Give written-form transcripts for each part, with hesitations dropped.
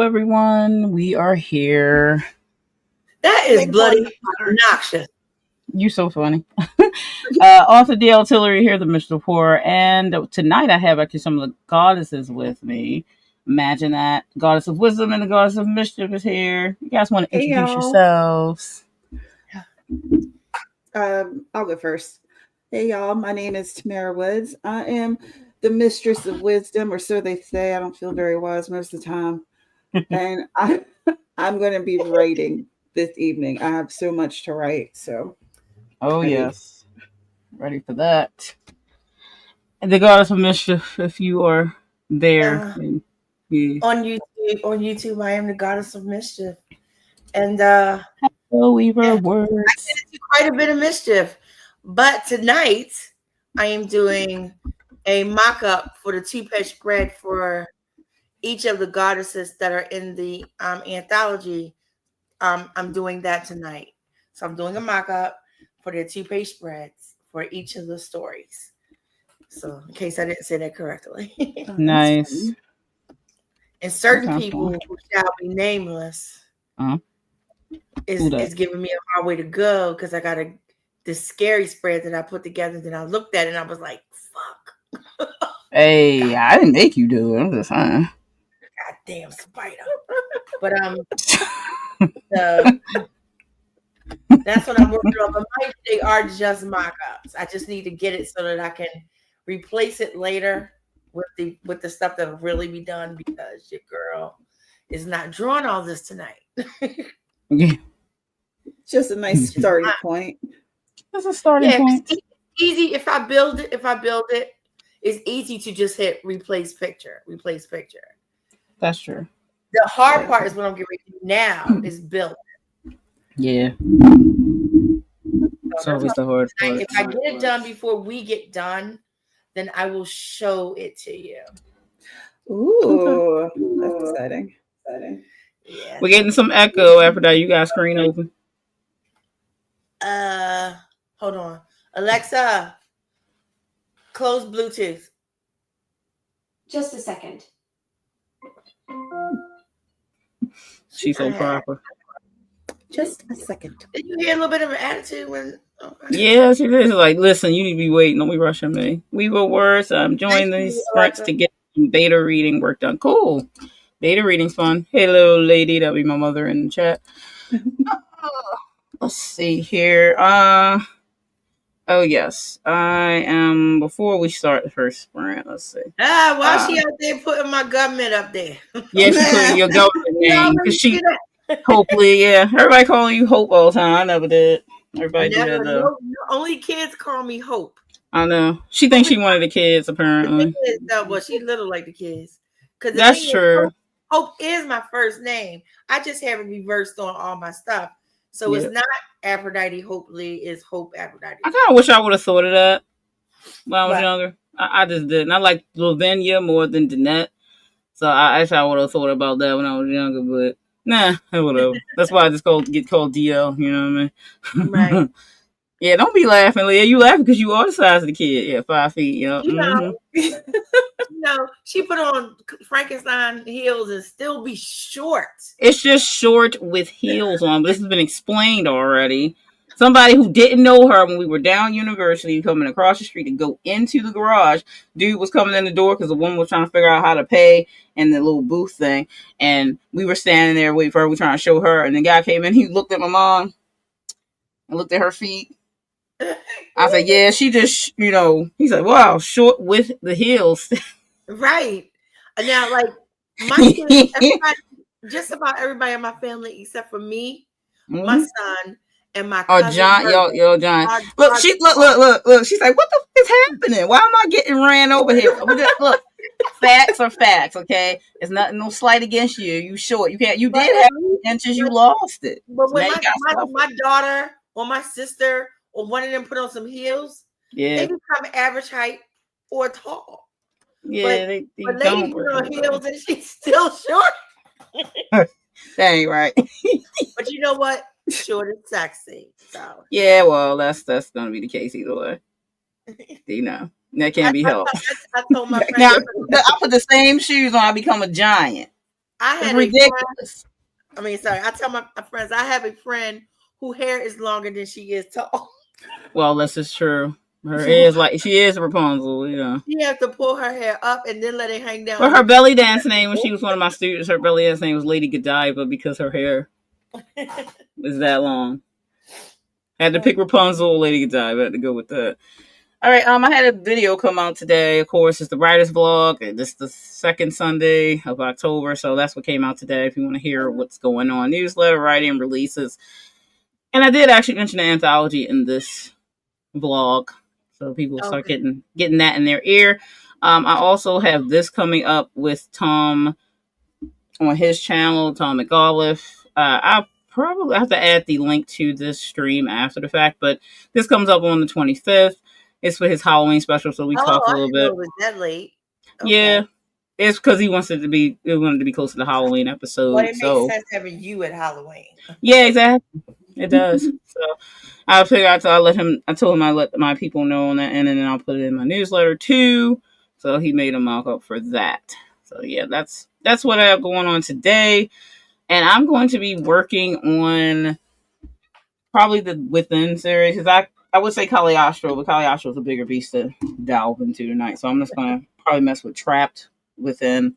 everyone. We are here. That is bloody obnoxious. You so funny. Author D. Artillery here, the Mistress Horror, and tonight I have actually some of the goddesses with me. Imagine that. Goddess of Wisdom and the Goddess of Mischief is here. You guys want to introduce yourselves? I'll go first. Hey, y'all. My name is Tamara Woods. I am the Mistress of Wisdom, or so they say. I don't feel very wise most of the time. And I'm going to be writing this evening. I have so much to write, so. Oh, yes. Ready for that. And the Goddess of Mischief, if you are there. Yeah. On YouTube, I am the Goddess of Mischief. And Weaver words. I get into quite a bit of mischief. But tonight, I am doing a mock-up for the 2-page spread for each of the goddesses that are in the anthology. I'm doing that tonight. So I'm doing a mock-up for their 2-page spreads for each of the stories. So in case I didn't say that correctly. Nice. And certain people who shall be nameless is giving me a hard way to go because I got this scary spread that I put together. Then I looked at it and I was like, fuck. Hey, I didn't make you do it. I'm just saying. Goddamn spider. But that's what I'm working on. But they are just mock-ups. I just need to get it so that I can replace it later with the stuff that'll really be done because your girl is not drawing all this tonight. Yeah. Just a nice starting point. That's a starting point. It's easy if I build it, it's easy to just hit replace picture. That's true. The hard part is what I'm getting ready to do now is build. Yeah. So always the hard part. If I get it done before we get done, then I will show it to you. Ooh, that's exciting. Yeah. We're getting some echo after that. You got screen open. Hold on. Alexa, close Bluetooth. Just a second. She's so proper. Just a second. Did you hear a little bit of an attitude when? Yeah, she is like, listen, you need to be waiting. Don't be rushing me. We will words. I'm joining these sprints to get some beta reading work done. Cool. Beta reading's fun. Hello, lady. That'll be my mother in the chat. Let's see here. Oh, yes. I am, before we start the first sprint, let's see. Why she out there putting my government up there? Yeah, she put your government name. Because she, hopefully, yeah. Everybody calling you Hope all the time. I never did. Everybody do that, though. Only kids call me Hope. I know. She thinks she one of the kids, apparently. No, but she's little like the kids. That's true. Hope is my first name. I just have it reversed on all my stuff. So it's not Aphrodite Hope Lee, it's Hope Aphrodite. I kind of wish I would have thought of that when I was younger. I just didn't. I like Lavinia more than Danette. So I would have thought about that when I was younger, but nah, whatever. That's why I just get called DL, you know what I mean? Right. Yeah, don't be laughing, Leah. You laughing because you are the size of the kid. Yeah, 5 feet, you know, she put on Frankenstein heels and still be short. It's just short with heels on. But this has been explained already. Somebody who didn't know her when we were down University coming across the street to go into the garage. Dude was coming in the door because the woman was trying to figure out how to pay and the little booth thing. And we were standing there waiting for her. We were trying to show her. And the guy came in. He looked at my mom and looked at her feet. I said, yeah, she just, he's like, wow, short with the heels. Right. Now, like, my kids, just about everybody in my family, except for me, my son, and my cousin. Oh, John, yo, John. Look, she's like, what the f is happening? Why am I getting ran over here? Look, facts are facts, okay? It's nothing, no slight against you. You short. You did have inches, you lost it. But when my daughter or my sister or one of them put on some heels, they become average height or tall. Yeah, but lady put on heels and she's still short. That ain't right. But you know what? Short is sexy. So yeah, well, that's gonna be the case either way. That can't be helped. I told my friend now I put the same shoes on. I become a giant. I It's had ridiculous. I tell my friends, I have a friend whose hair is longer than she is tall. Well, this is true. Her is like she is Rapunzel, yeah. She has to pull her hair up and then let it hang down. But her belly dance name when she was one of my students, her belly dance name was Lady Godiva because her hair is that long. I had to pick Rapunzel, Lady Godiva. I had to go with that. All right, I had a video come out today. Of course, it's the writer's vlog. This is the second Sunday of October, so that's what came out today. If you want to hear what's going on, newsletter writing, releases, and I did actually mention the anthology in this vlog, so people start getting that in their ear. I also have this coming up with Tom on his channel, Tom McAuliffe. I probably have to add the link to this stream after the fact, but this comes up on the 25th. It's for his Halloween special, so we talk a little bit. It was that late. Okay. Yeah, it's because he wanted to be close to the Halloween episode. Well, it makes sense having you at Halloween. Yeah, exactly. It does. So I figured I told him I let my people know on that end, and then I'll put it in my newsletter too. So he made a mock up for that. So yeah, that's what I have going on today. And I'm going to be working on probably the Within series, because I would say Caliostro, but Caliostro is a bigger beast to delve into tonight. So I'm just going to probably mess with Trapped Within.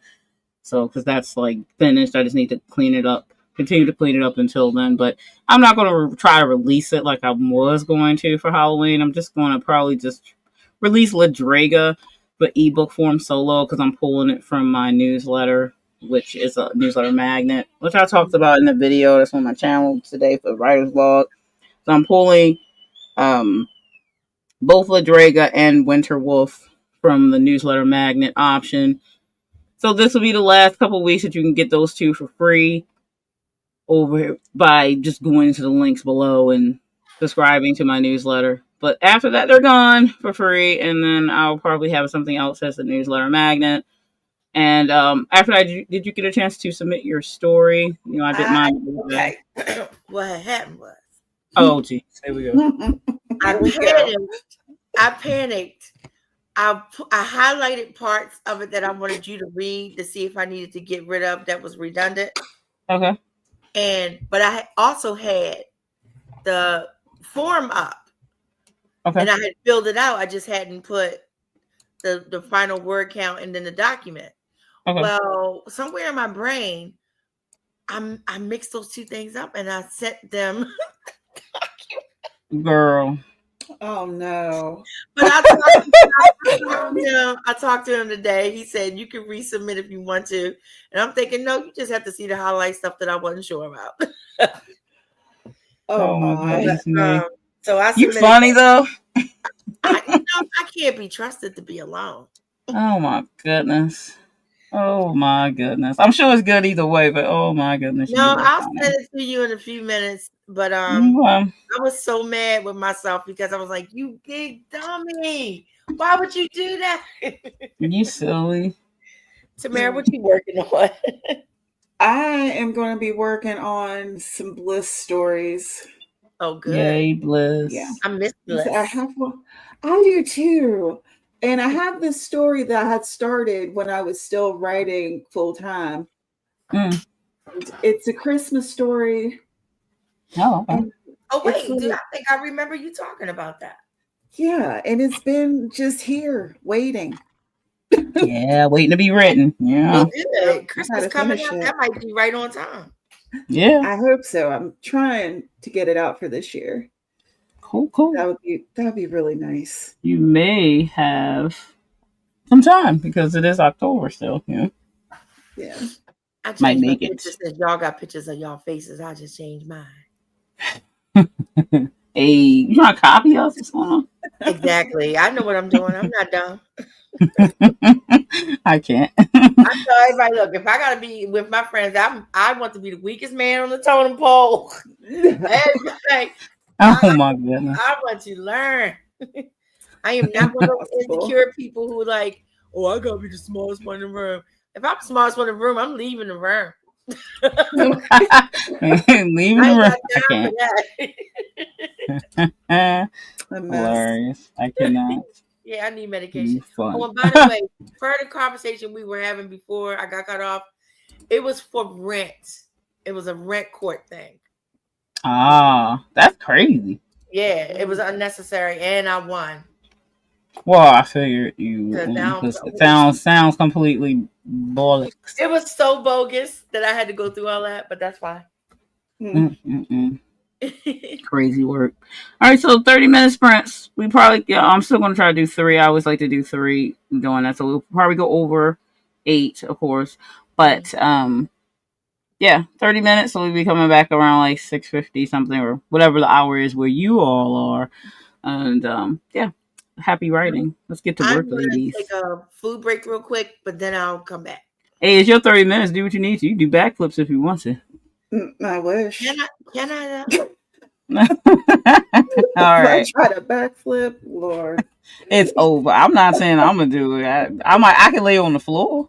So, because that's like finished. I just need to clean it up. Continue to clean it up until then. But I'm not going to try to release it like I was going to for Halloween. I'm just going to probably just release Ladrega, but ebook form solo, because I'm pulling it from my newsletter, which is a newsletter magnet, which I talked about in the video that's on my channel today for Writer's Vlog. So I'm pulling both Ladrega and Winter Wolf from the newsletter magnet option. So this will be the last couple of weeks that you can get those two for free over by just going into the links below and subscribing to my newsletter. But after that, they're gone for free, and then I'll probably have something else as a newsletter magnet. And after that, did you get a chance to submit your story? You know, I did mine. Okay. What happened was, oh, geez, here we go. I panicked. I highlighted parts of it that I wanted you to read to see if I needed to get rid of that was redundant. Okay. But I also had the form up. Okay. And I had filled it out. I just hadn't put the final word count and then the document. Okay. Well, somewhere in my brain, I mixed those two things up and I sent them. Girl. Oh no. But I talked to him today. He said you can resubmit if you want to. And I'm thinking, no, you just have to see the highlight stuff that I wasn't sure about. Oh my. So I you funny though. I can't be trusted to be alone. Oh my goodness. Oh my goodness. I'm sure it's good either way, but oh my goodness. No, I'll send it to you in a few minutes. But I was so mad with myself because I was like, you big dummy. Why would you do that? You silly. Tamara, what you working on? I am going to be working on some Bliss stories. Oh, good. Yay, Bliss. Yeah. I miss Bliss. I do too. And I have this story that I had started when I was still writing full time. It's a Christmas story. Oh, okay. Wait, I think I remember you talking about that. Yeah, and it's been just here waiting. Yeah, waiting to be written. Yeah. Christmas coming up, that might be right on time. Yeah. I hope so. I'm trying to get it out for this year. Cool. That would be really nice. You may have some time because it is October still. Yeah. I might make it. Y'all got pictures of y'all faces. I just changed mine. Hey, you trying to copy us? What's going on? Exactly. I know what I'm doing. I'm not dumb. I can't. I tell everybody, look, if I gotta be with my friends, I want to be the weakest man on the totem pole. Everybody, my goodness. I want to learn. I am not one of those insecure people who like, oh, I gotta be the smallest one in the room. If I'm the smallest one in the room, I'm leaving the room. Leaving the room. I can't. Hilarious. I cannot. Yeah, I need medication. Oh, and by the way, further conversation we were having before I got cut off, It was for rent. It was a rent court thing. Ah, that's crazy. Yeah, it was unnecessary, and I won. Well, I figured you, Because now because it sounds completely bollocks. it was so bogus that I had to go through all that, but that's fine. Crazy work. All right, so 30-minute sprints. We probably, I'm still going to try to do 3. I always like to do 3 doing that. So we'll probably go over 8, of course. But, yeah, 30 minutes. So we'll be coming back around like 6:50 something or whatever the hour is where you all are. And, yeah, happy writing. Let's get to work, I'm going ladies. to take a food break real quick, but then I'll come back. Hey, it's your 30 minutes. Do what you need to. You can do backflips if you want to. I wish. Can I All right. I try to backflip, Lord. It's over. I'm not saying I'm gonna do it. I can lay on the floor.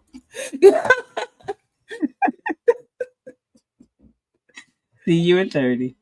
See you in 30.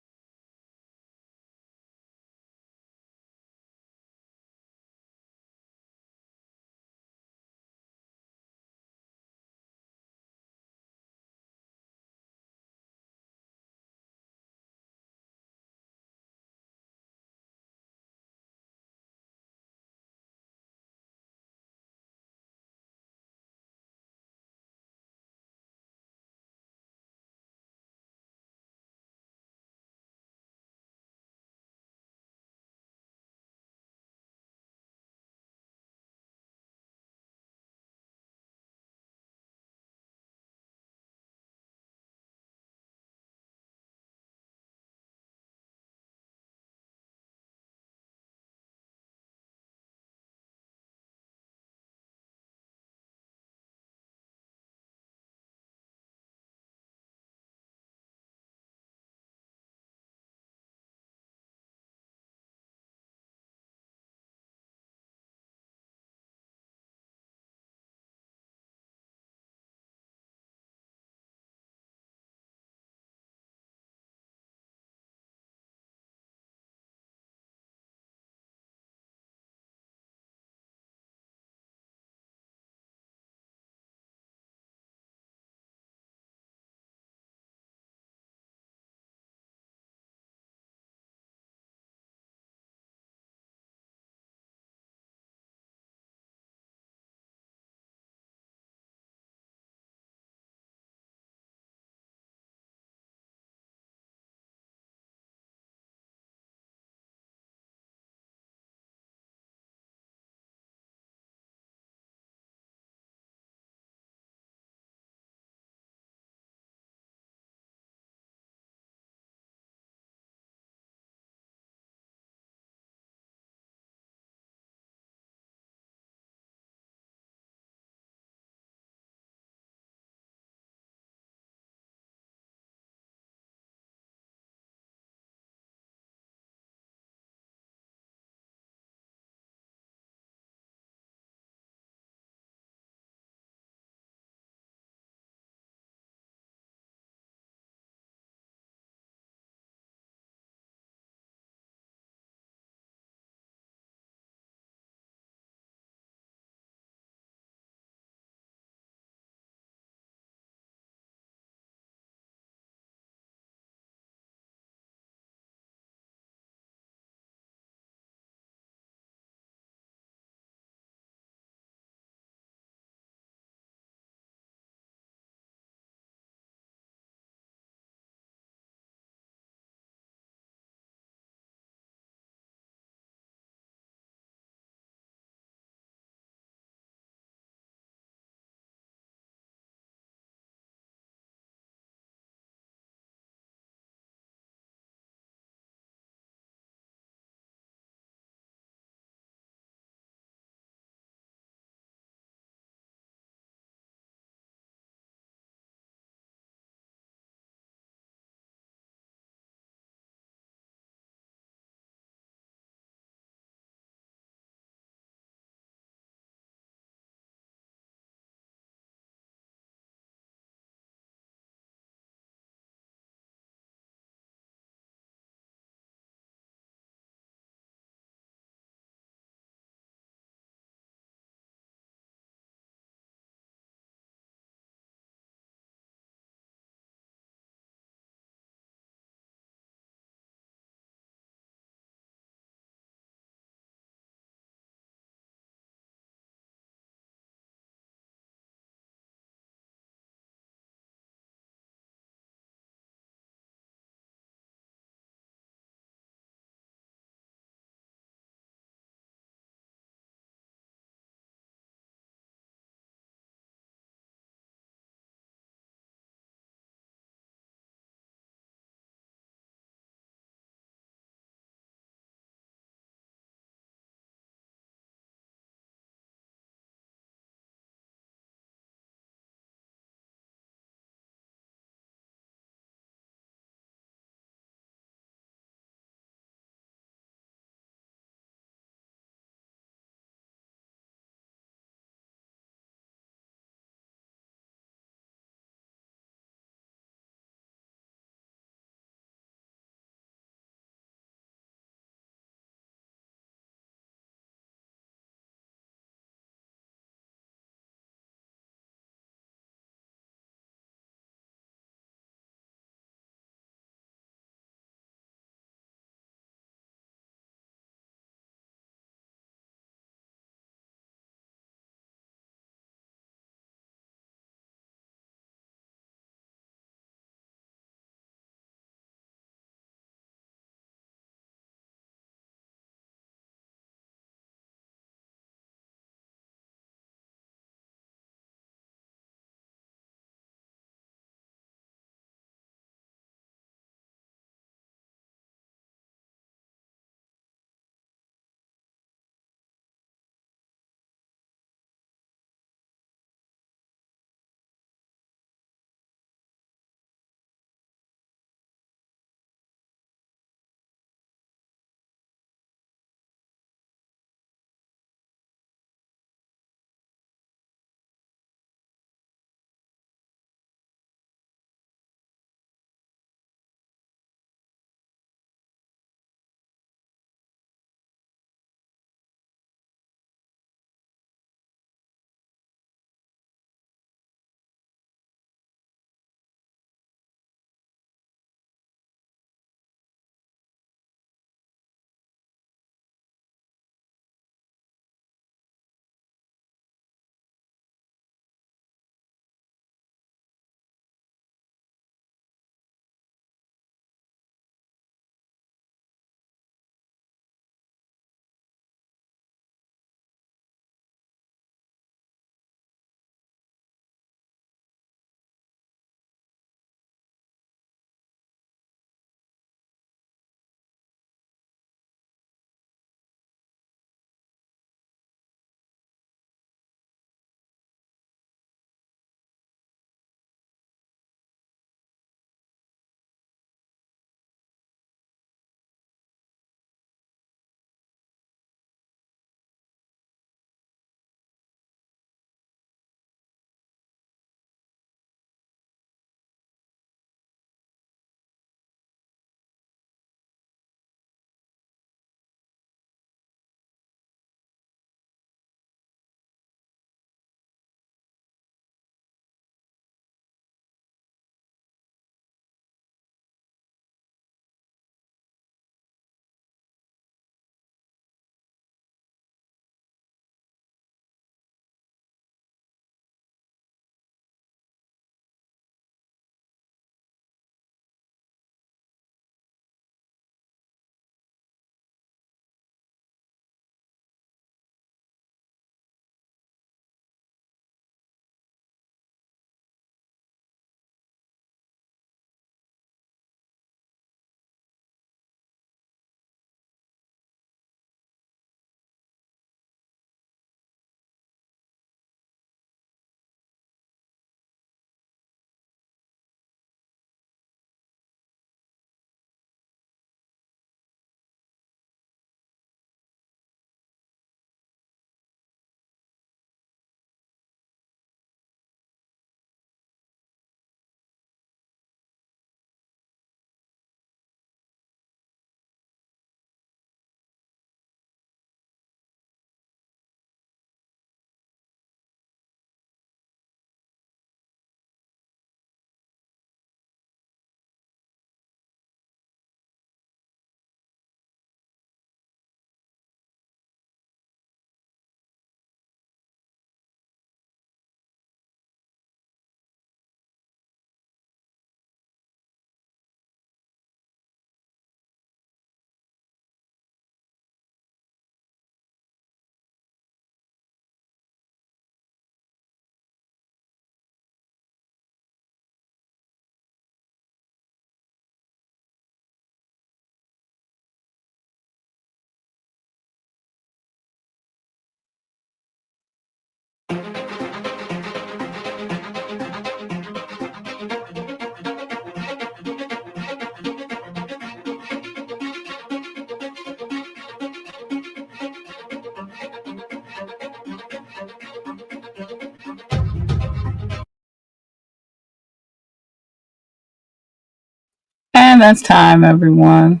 And that's time, everyone.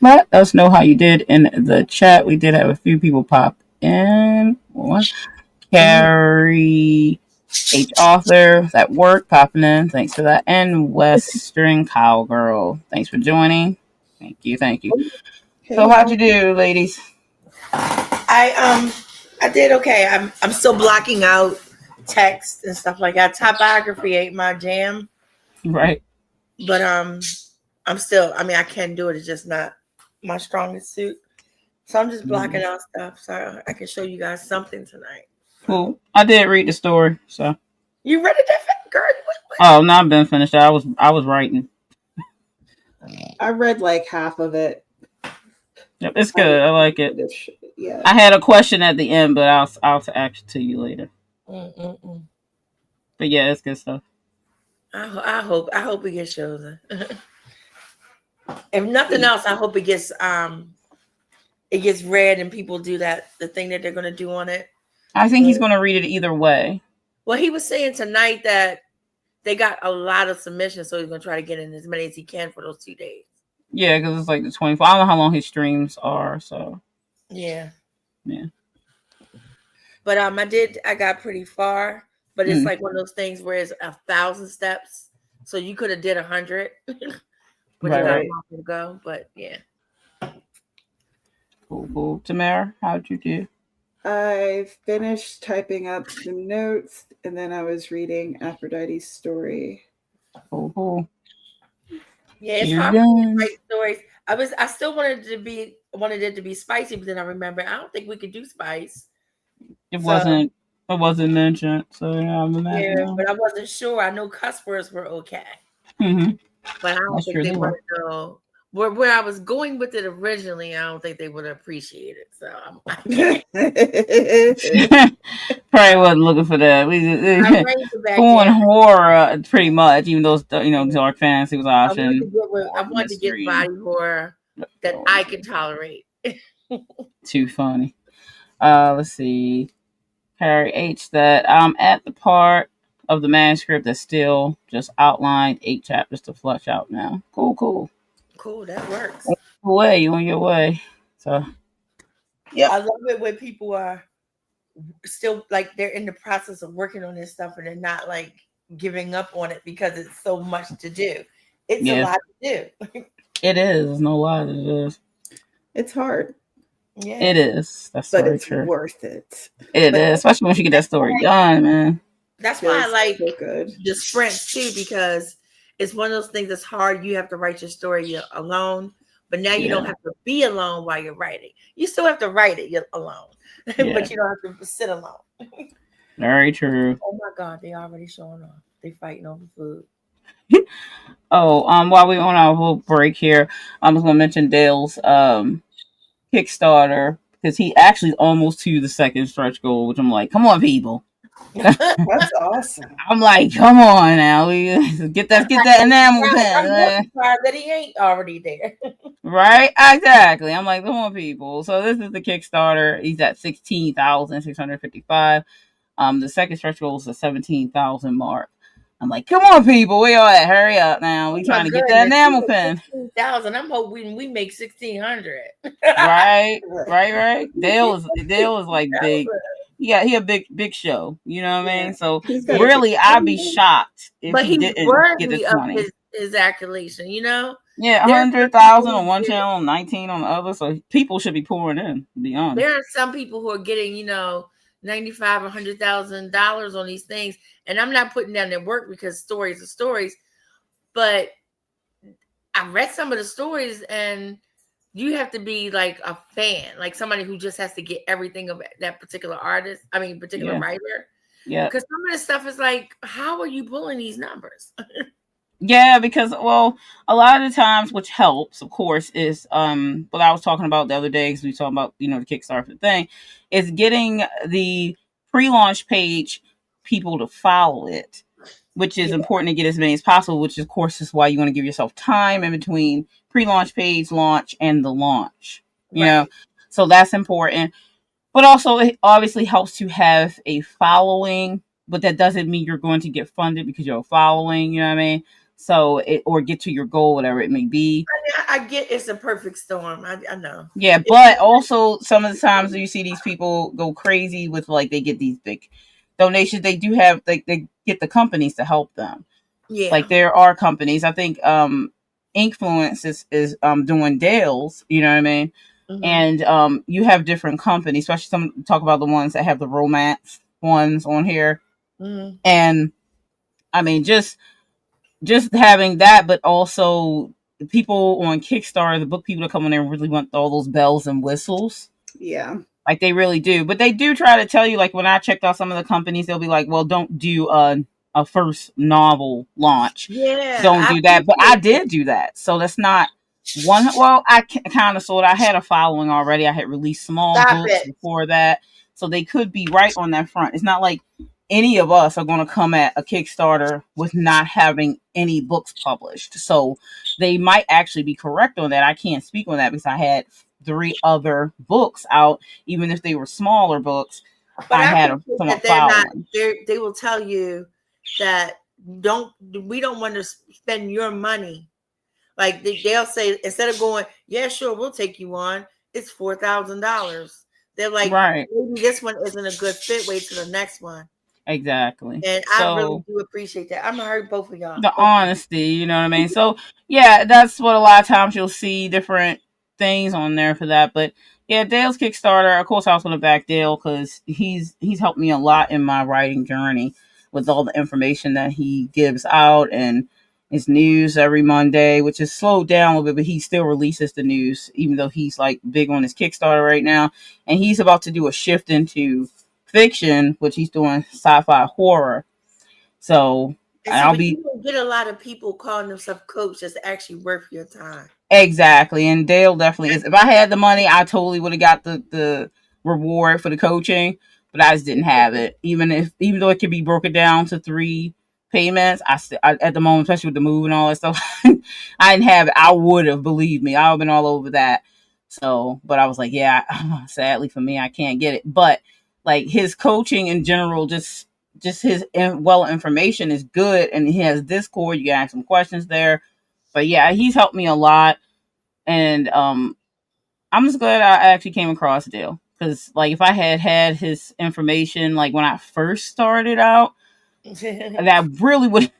Let us know how you did in the chat. We did have a few people pop in. One, Carrie H. Author at work popping in. Thanks for that. And Western Cowgirl. Thanks for joining. Thank you. Hey, So how'd you do, ladies? I did okay. I'm still blocking out text and stuff like that. Typography ain't my jam, Right. but I'm still. I mean, I can do it. It's just not my strongest suit. So I'm just blocking out stuff so I can show you guys something tonight. Cool. I did read the story, so. You read it, that girl? Oh, no, I've been finished. I was writing. I read like half of it. Yep, it's good. I like it. Yeah. I had a question at the end, but I'll ask it to you later. But yeah, it's good stuff. I hope it gets chosen. If nothing else, I hope it gets read and people do the thing that they're gonna do on it. I think he's gonna read it either way. Well, he was saying tonight that they got a lot of submissions, so he's gonna try to get in as many as he can for those 2 days. Yeah, because it's like the 24. I don't know how long his streams are, so yeah. But I got pretty far, but it's like one of those things where it's 1,000 steps, so you could have did 100, but right. to go. But yeah. Cool. Tamara, how'd you do? I finished typing up some notes, and then I was reading Aphrodite's story. Cool. Yeah, it's hard to write stories. I still wanted it to be spicy, but then I remember I don't think we could do spice. It wasn't mentioned, so yeah, but I wasn't sure. I know cuss words were okay, but I don't think they want to know where I was going with it originally. I don't think they would appreciate it. So probably wasn't looking for that. We going horror pretty much, even though dark fantasy was option. I wanted to get body horror that I could tolerate. Too funny. Let's see. Harry H. That I'm at the part of the manuscript that's still just outlined 8 chapters to flush out now. Cool. That works. You on your way. So yeah, I love it when people are still like they're in the process of working on this stuff and they're not like giving up on it because it's so much to do. It's a lot to do. It is. There's no lie. It is. It's hard. Yeah, it is. That's but very it's true. Worth it. It is, especially once you get that story done, man. That's why I like the sprints too, because it's one of those things that's hard. You have to write your story alone, but now you don't have to be alone while you're writing. You still have to write it alone, but you don't have to sit alone. Very true. Oh my God, they already showing off. They fighting over food. While we're on our little break here, I'm just gonna mention Dale's Kickstarter, because he actually almost to the second stretch goal, which I'm like, come on, people. That's awesome. I'm like, come on now, we get that enamel pen. That he ain't already there. Right? Exactly. I'm like, come on, people. So this is the Kickstarter. He's at 16,655. The second stretch goal is the 17,000 mark. I'm like, come on, people, where y'all at? Hurry up now. We trying to get that enamel pen. 16,000. I'm hoping we make 1,600. Right. Dale is like big. He a big show. You know what I mean? So really, I'd be shocked if he didn't get the 20. His accolation, you know? Yeah, 100,000 on one channel, 19 on the other. So people should be pouring in. To be honest, there are some people who are getting, $95,000 or $100,000 on these things, and I'm not putting down their work because stories are stories, but I read some of the stories, and you have to be like a fan, like somebody who just has to get everything of that particular writer. Yeah, because some of the stuff is like, how are you pulling these numbers? Yeah, because a lot of the times, which helps, of course, is what I was talking about the other day, because we talked about the Kickstarter thing, is getting the pre-launch page people to follow it, which is important to get as many as possible. Which, of course, is why you want to give yourself time in between pre-launch page, launch, and the launch. You know, so that's important. But also, it obviously helps to have a following, but that doesn't mean you're going to get funded because you're following. You know what I mean? So or get to your goal, whatever it may be. I get it's a perfect storm. I know. Yeah, but also some of the times you see these people go crazy with like they get these big donations. They do have they get the companies to help them. Yeah. Like there are companies. I think Influence is doing Dale's, you know what I mean? Mm-hmm. And you have different companies, especially some talk about the ones that have the romance ones on here. Mm-hmm. And I mean just having that, but also people on Kickstarter, the book people that come on there really want all those bells and whistles. Yeah. Like they really do. But they do try to tell you, like when I checked out some of the companies, they'll be like, well, don't do a first novel launch. Yeah. Don't do that. But I did do that. So that's not one. Well, I kind of sort of, I had a following already. I had released small books before that. So they could be right on that front. It's not like any of us are going to come at a Kickstarter with not having any books published. So they might actually be correct on that. I can't speak on that because I had 3 other books out, even if they were smaller books. But I had a somewhat following. They will tell you that we don't want to spend your money. Like they'll say, instead of going, yeah, sure, we'll take you on, it's $4,000. They're like, right, maybe this one isn't a good fit. Wait till the next one. Exactly. And I really do appreciate that. I'm gonna hurt both of y'all. The honesty, you know what I mean? So yeah, that's what a lot of times you'll see different things on there for that. But yeah, Dale's Kickstarter, of course I was gonna back Dale because he's helped me a lot in my writing journey with all the information that he gives out and his news every Monday, which is slowed down a little bit, but he still releases the news, even though he's like big on his Kickstarter right now. And he's about to do a shift into fiction, which he's doing sci-fi horror. So I'll be. You don't get a lot of people calling themselves coach that's actually worth your time. Exactly, and Dale definitely is. If I had the money, I totally would have got the reward for the coaching, but I just didn't have it. Even though it could be broken down to 3 payments, I at the moment, especially with the move and all that stuff, I didn't have it. I would have, believe me, I would have been all over that. So, but I was like, yeah, sadly for me, I can't get it. But like his coaching in general, just his information is good, and he has Discord. You can ask him questions there. But yeah, he's helped me a lot, and I'm just glad I actually came across Dale, because like if I had his information like when I first started out, that really would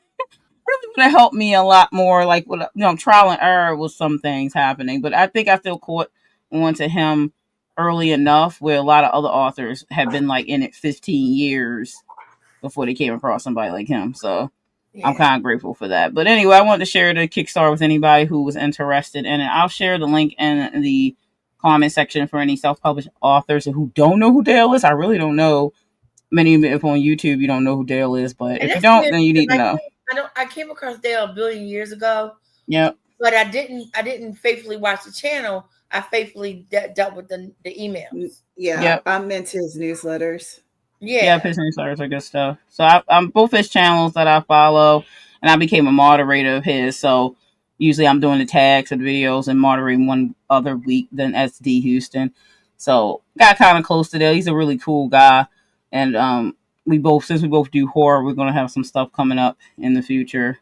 have helped me a lot more. Like with trial and error with some things happening, but I think I still caught on to him early enough where a lot of other authors have been like in it 15 years before they came across somebody like him. So yeah. I'm kind of grateful for that. But anyway, I wanted to share the Kickstarter with anybody who was interested in it. I'll share the link in the comment section for any self-published authors who don't know who Dale is. I really don't know many of if on YouTube you don't know who Dale is, but if you don't, then you need to know. I came across Dale a billion years ago. Yep. But I didn't faithfully watch the channel. I faithfully dealt with the emails. Yeah. Yep. I'm into his newsletters. Yeah, his newsletters are good stuff. So I'm both his channels that I follow, and I became a moderator of his. So usually I'm doing the tags of the videos and moderating one other week than SD Houston. So got kind of close to Dale. He's a really cool guy, and since we both do horror, we're gonna have some stuff coming up in the future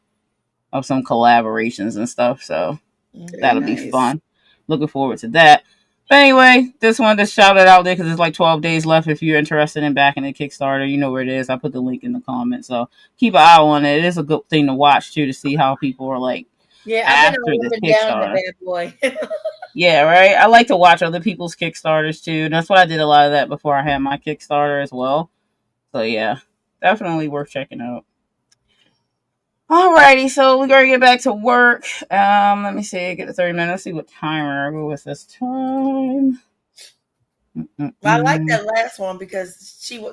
of some collaborations and stuff. So that'll be fun. Looking forward to that. But anyway, just wanted to shout it out there because it's like 12 days left. If you're interested in backing the Kickstarter, you know where it is. I put the link in the comments. So keep an eye on it. It is a good thing to watch too, to see how people are like after this Kickstarter. Bad boy. Yeah, right. I like to watch other people's Kickstarters too. And that's what I did a lot of that before I had my Kickstarter as well. So yeah, definitely worth checking out. Alrighty, so we're gonna get back to work. Let me see, get to 30 minutes. Let's see what timer I go with this time. Well, I like that last one because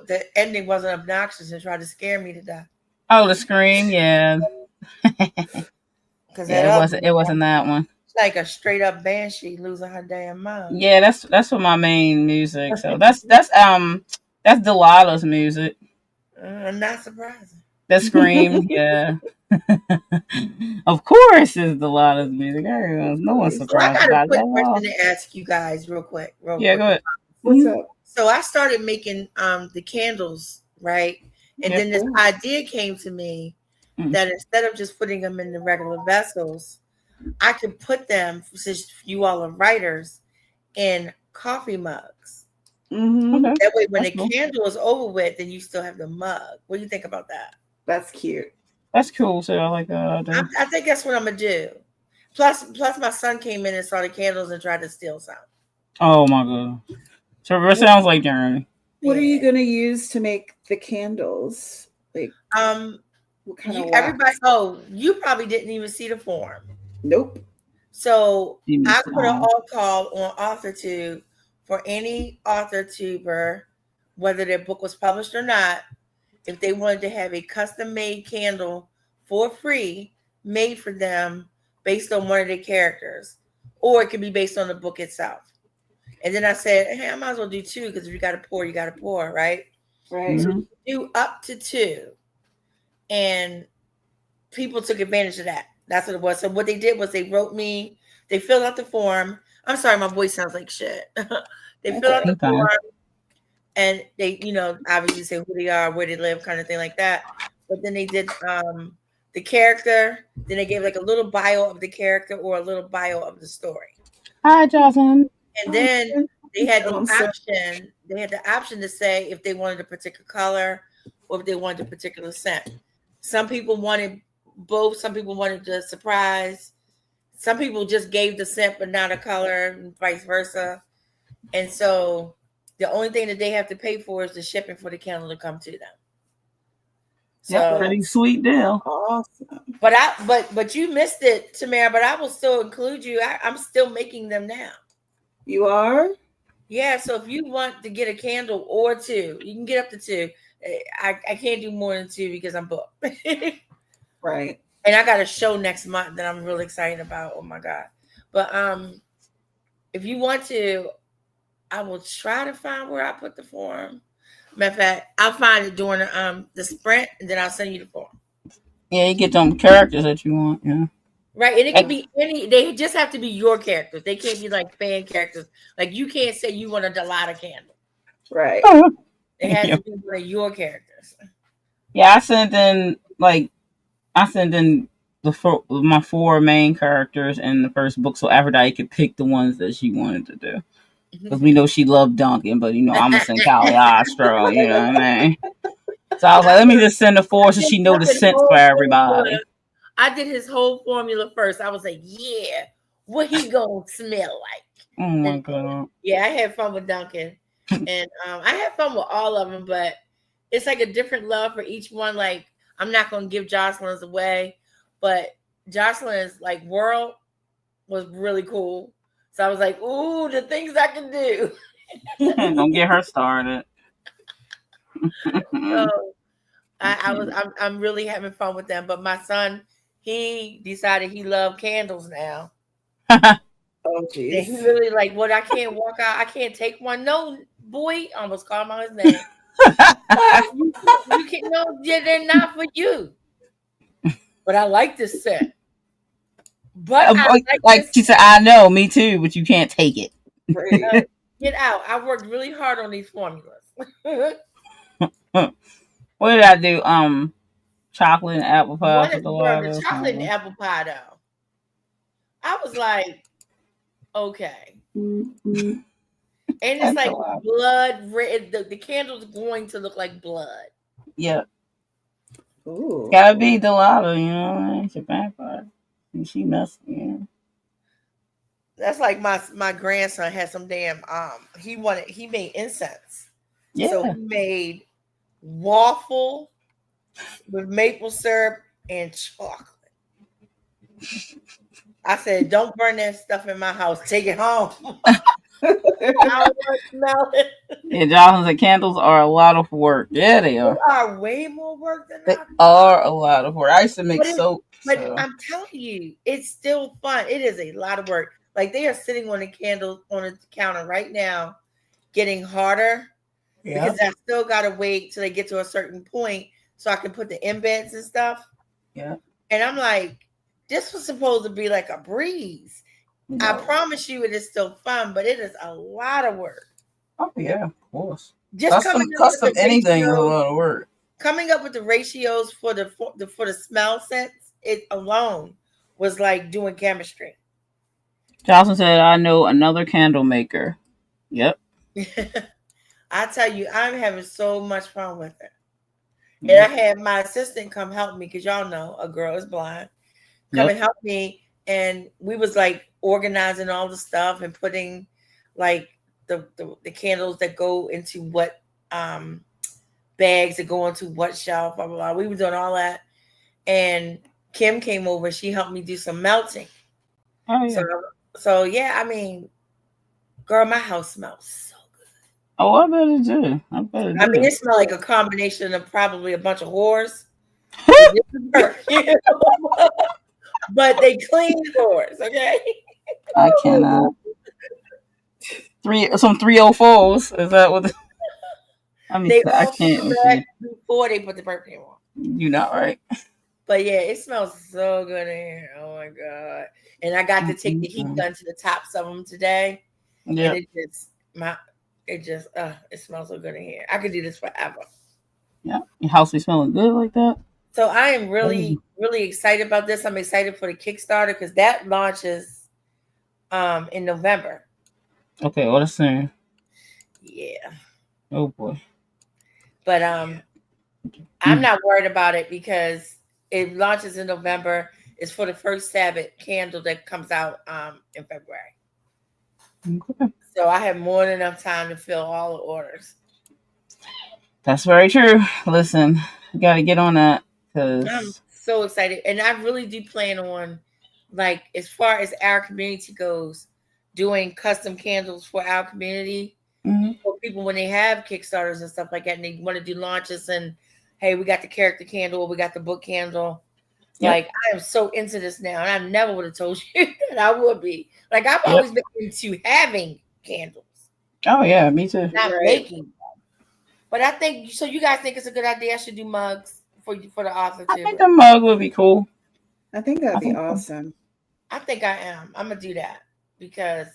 the ending wasn't obnoxious and tried to scare me to death. Oh, the scream, yeah. It wasn't that one. It's like a straight up banshee losing her damn mind. Yeah, that's for my main music. So that's Delilah's music. Not surprising. The scream, yeah. Of course, it's Delilah's music. No one's surprised. I got a quick question to ask you guys, real quick. Go ahead. What's up? So I started making the candles, right? And then this idea came to me that instead of just putting them in the regular vessels, I can put them, since you all are writers, in coffee mugs. Mm-hmm. Okay. That way, when That's the cool. candle is over with, then you still have the mug. What do you think about that? That's cute. That's cool. So I like that idea. I think that's what I'm gonna do. Plus, my son came in and saw the candles and tried to steal some. Oh my god. So it sounds like Jeremy. What are you Yeah. going to use to make the candles? Like, what kind of wax? Everybody. Oh, you probably didn't even see the form. Nope. So You I missed it put an all. all call on AuthorTube for any author tuber, whether their book was published or not, if they wanted to have a custom made candle for free made for them based on one of their characters, or it could be based on the book itself. And then I said, hey, I might as well do two, because if you got to pour, you got to pour, right? Right. So do up to two. And people took advantage of that. That's what it was. So what they did was they wrote me, they filled out the form. I'm sorry, my voice sounds like shit. They filled out the Okay. form, and they, obviously say who they are, where they live, kind of thing like that. But then they did the character. Then they gave like a little bio of the character or a little bio of the story. Hi, Jocelyn. And then they had the I'm sorry. option. They had the option to say if they wanted a particular color or if they wanted a particular scent. Some people wanted both. Some people wanted the surprise. Some people just gave the scent but not a color, and vice versa. And so the only thing that they have to pay for is the shipping for the candle to come to them. So Pretty sweet deal. Awesome. but you missed it, Tamara. But I will still include you. I'm still making them now. You are? Yeah. So if you want to get a candle or two, you can get up to two. I can't do more than two because I'm booked. Right. And I got a show next month that I'm really excited about. Oh my God. But if you want to, I will try to find where I put the form. Matter of fact, I'll find it during the sprint, and then I'll send you the form. Yeah, you get them characters that you want. Yeah. Right, and it can be any. They just have to be your characters. They can't be like fan characters. Like you can't say you want a Delata candle. Right. It has to be one of your characters. Yeah, I sent in my 4 main characters in the first book, so Aphrodite could pick the ones that she wanted to do. Because we know she loved Duncan, but I'm gonna send Caliostro, you know what I mean? So I was like, let me just send the 4 so she know the scents for everybody. I did his whole formula first. I was like, yeah, what he gonna smell like? Oh my God. Yeah, I had fun with Duncan. And I had fun with all of them, but it's like a different love for each one. Like, I'm not gonna give Jocelyn's away, but Jocelyn's like world was really cool. So I was like, ooh, the things I can do. Don't get her started. So I'm really having fun with them. But my son, he decided he loved candles now. Oh, geez. He really like, what? I can't walk out. I can't take one. No, boy, I almost called him out his name. you can't. No, they're not for you. But I like this set. But like she said, I know, me too, but you can't take it. Get out. I worked really hard on these formulas. What did I do? Chocolate and apple pie. The chocolate and apple pie, though. I was like, okay. Mm-hmm. And it's like blood red. The candle's going to look like blood. Yeah. Ooh. Gotta be Delata, you know. It's a vampire. And she messed, yeah. That's like my grandson had some damn he made incense. Yeah. So he made waffle with maple syrup and chocolate. I said, don't burn that stuff in my house. Take it home. I don't want to smell it. Yeah, Jocelyn said candles are a lot of work. Yeah, they are. They are way more work than They are a lot of work. I used to make soap. But I'm telling you, it's still fun. It is a lot of work. Like they are sitting on the candles on the counter right now, getting harder. Yeah. Because I still gotta wait till they get to a certain point so I can put the embeds and stuff. Yeah. And I'm like, this was supposed to be like a breeze. No. I promise you it is still fun, but it is a lot of work. Oh yeah, of course. Just custom anything is a lot of work. coming up with the ratios for the smell sense, it alone was like doing chemistry. Jocelyn said, "I know another candle maker." Yep. I tell you, I'm having so much fun with it. And Yep. I had my assistant come help me because y'all know a girl is blind. Come Yep. and help me, and we was like organizing all the stuff and putting like the candles that go into what bags that go into what shelf, blah blah blah. We were doing all that, and Kim came over. She helped me do some melting. Oh yeah. So yeah, I mean, girl, my house smells so good. Oh, I bet it did. I bet it I mean, did. it smelled like a combination of probably a bunch of whores. But they clean whores, okay? I cannot. Some 304s. Is that what? They I all can't come with back you. before they put the perfume on. You're not right. But yeah, it smells so good in here. Oh my god! And I got to take the heat gun to the tops of them today, Yeah. and it smells so good in here. I could do this forever. Yeah. Your house be smelling good like that. So I am really, really excited about this. I'm excited for the Kickstarter because that launches in November. Okay, well let's see. Yeah. Oh boy. But I'm not worried about it because it launches in November. It's for the first Sabbath candle that comes out in February. Okay. So I have more than enough time to fill all the orders. That's very true. Listen, you got to get on that because I'm so excited. And I really do plan on, like, as far as our community goes, doing custom candles for our community. For people when they have Kickstarters and stuff like that and they want to do launches and hey, we got the character candle, we got the book candle. Yep. Like I am so into this now, and I never would have told you that I would be. Like I've always been into having candles. Oh yeah, me too. Not making them. But I think so. You guys think it's a good idea? I should do mugs for the author too. I think a mug would be cool. I think that'd be awesome. I think I am. I'm gonna do that because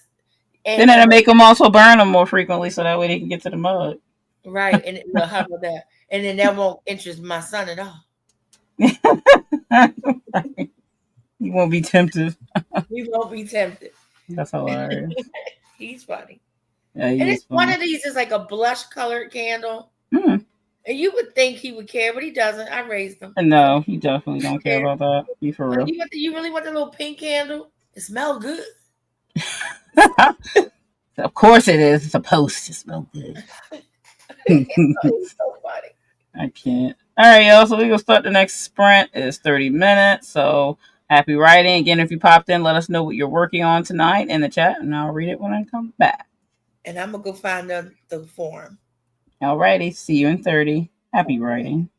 then it'll make them also burn them more frequently, so that way they can get to the mug. Right, and how about that? And then that won't interest my son at all. He won't be tempted. He won't be tempted. That's hilarious. He's funny. Yeah, and it's funny. One of these is like a blush colored candle. And you would think he would care, but he doesn't. I raised him. No, he definitely don't care about that. Be for real. You really want the little pink candle? It smells good. Of course it is. It's supposed to smell good. It's so funny. I can't. All right, y'all. So we're going to start the next sprint. It's 30 minutes. So happy writing. Again, if you popped in, let us know what you're working on tonight in the chat, and I'll read it when I come back. And I'm going to go find the form. All righty. See you in 30. Happy writing.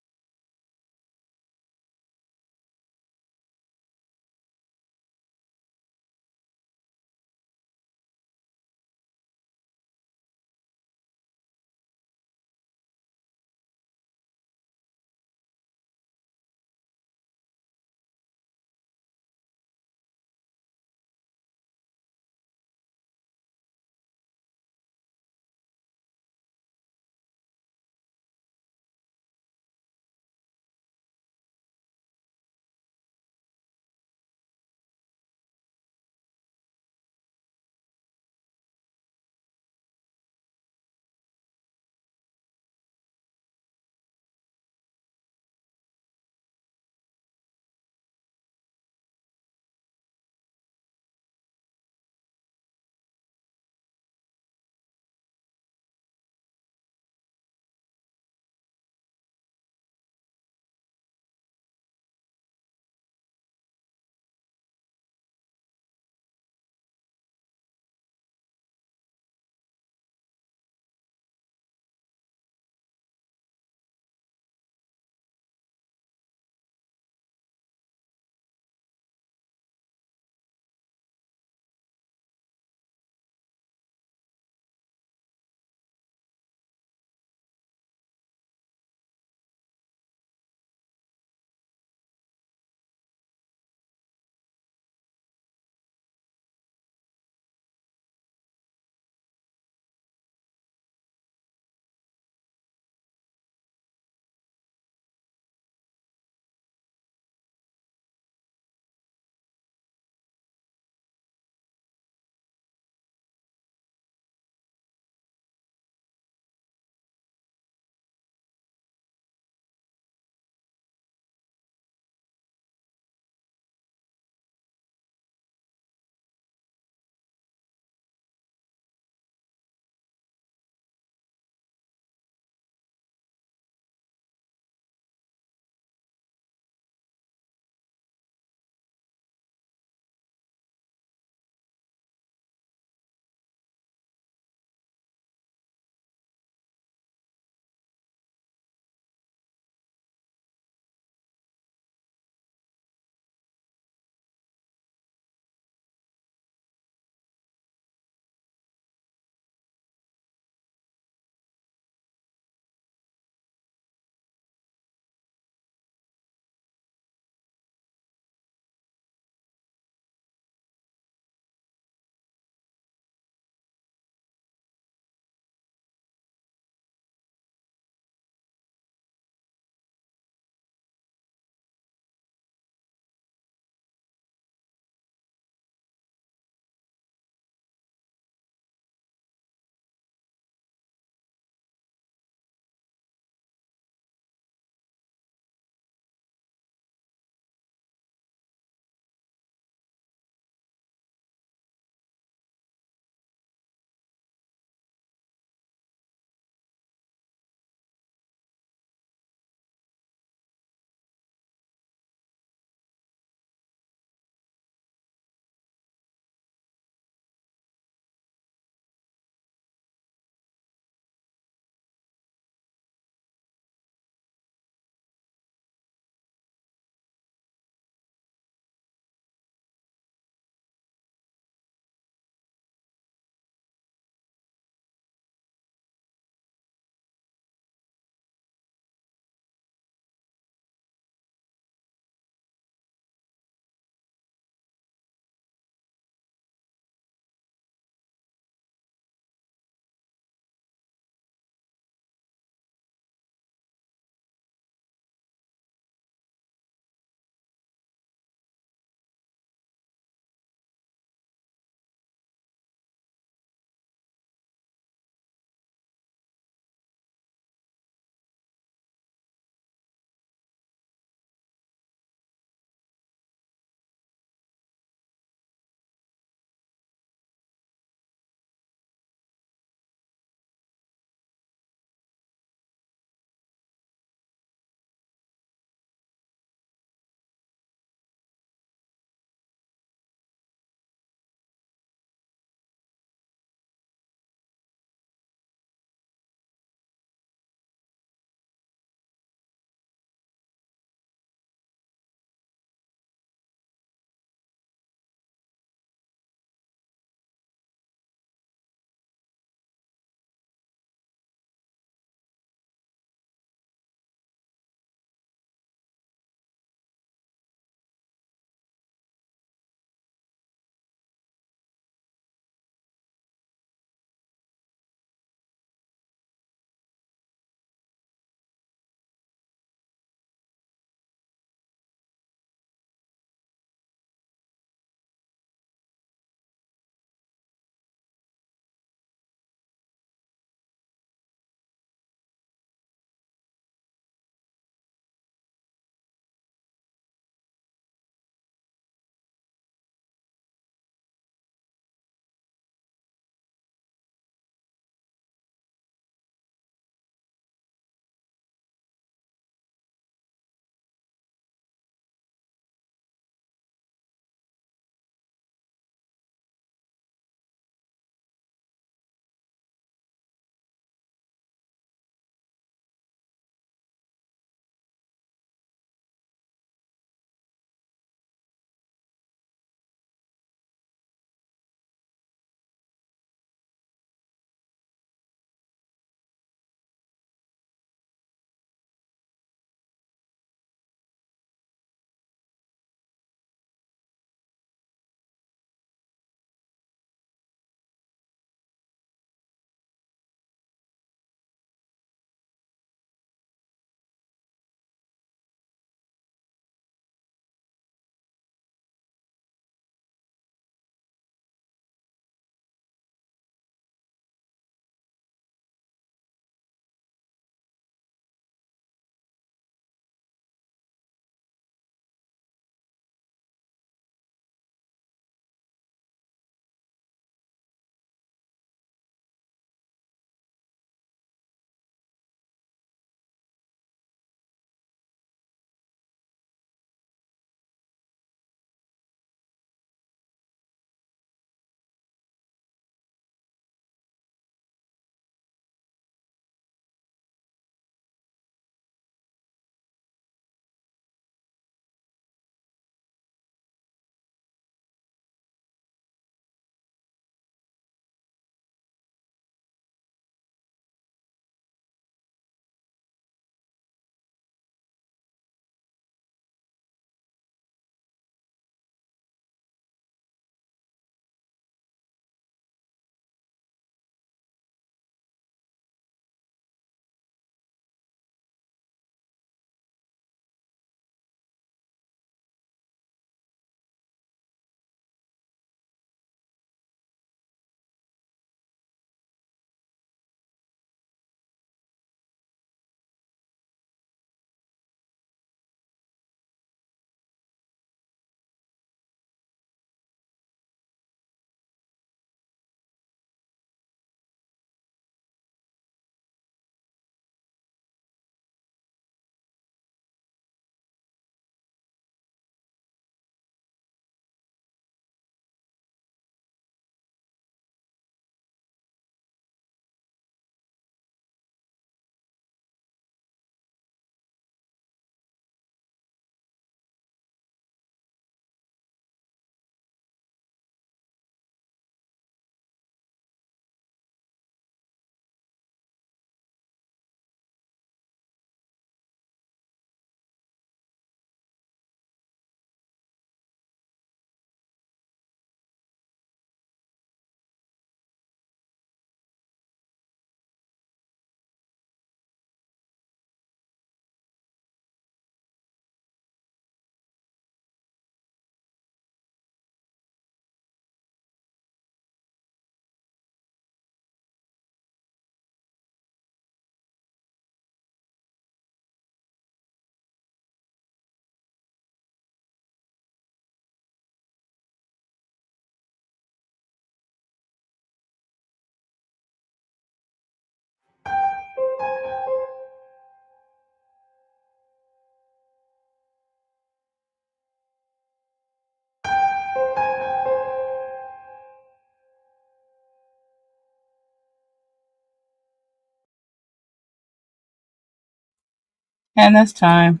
And this time,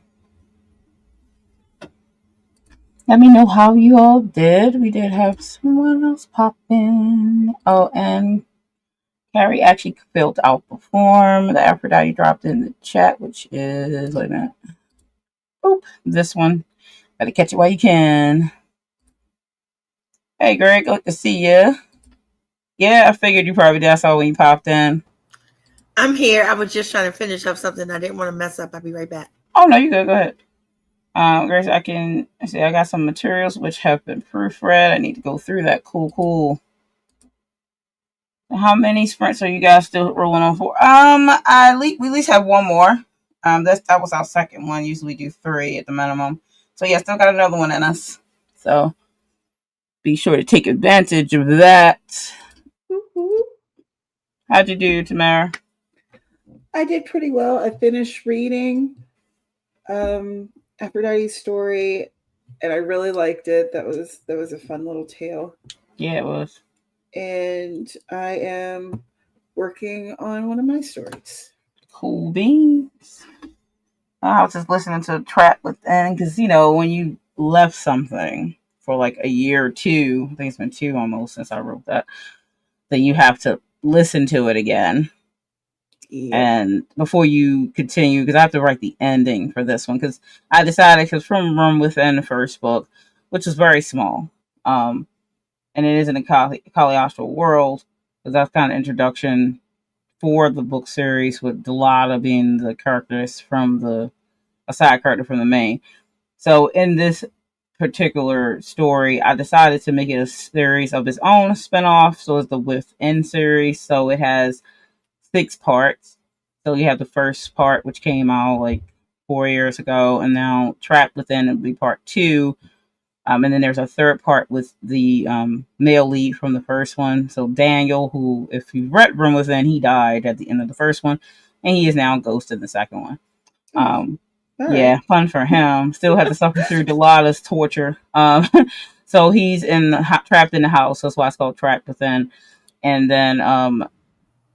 let me know how you all did. We did have someone else pop in. Oh, and Carrie actually failed to outperform. The Aphrodite dropped in the chat, which is, wait a minute. Oop, this one. Gotta catch it while you can. Hey, Greg, good to see you. Yeah, I figured you probably did. I saw when you popped in. I'm here. I was just trying to finish up something. I didn't want to mess up. I'll be right back. Oh, no, you good. Go ahead. Grace, I got some materials which have been proofread. I need to go through that. Cool. How many sprints are you guys still rolling on for? We at least have one more. That was our second one. Usually we do 3 at the minimum. So yeah, still got another one in us. So be sure to take advantage of that. How'd you do, Tamara? I did pretty well. I finished reading Aphrodite's story, and I really liked it. That was a fun little tale. Yeah, it was. And I am working on one of my stories. Cool beans. I was just listening to Trap Within because, when you left something for like a year or 2, I think it's been 2 almost since I wrote that, then you have to listen to it again. Yeah. And before you continue, because I have to write the ending for this one, because I decided, because from Room Within, the first book, which is very small, and it is in the Caliostro world, because that's kind of introduction for the book series, with Delata being the characters from a side character from the main. So in this particular story, I decided to make it a series of its own spinoff. So it's the Within series. So it has 6 parts. So you have the first part, which came out like 4 years ago, and now Trapped Within will be part 2. And then there's a third part with the male lead from the first one. So Daniel, who, if you read Room Within, he died at the end of the first one, and he is now Ghost in the second one. Yeah, fun for him. Still had to suffer through Delata's torture. So he's trapped in the house. That's why it's called Trapped Within. And then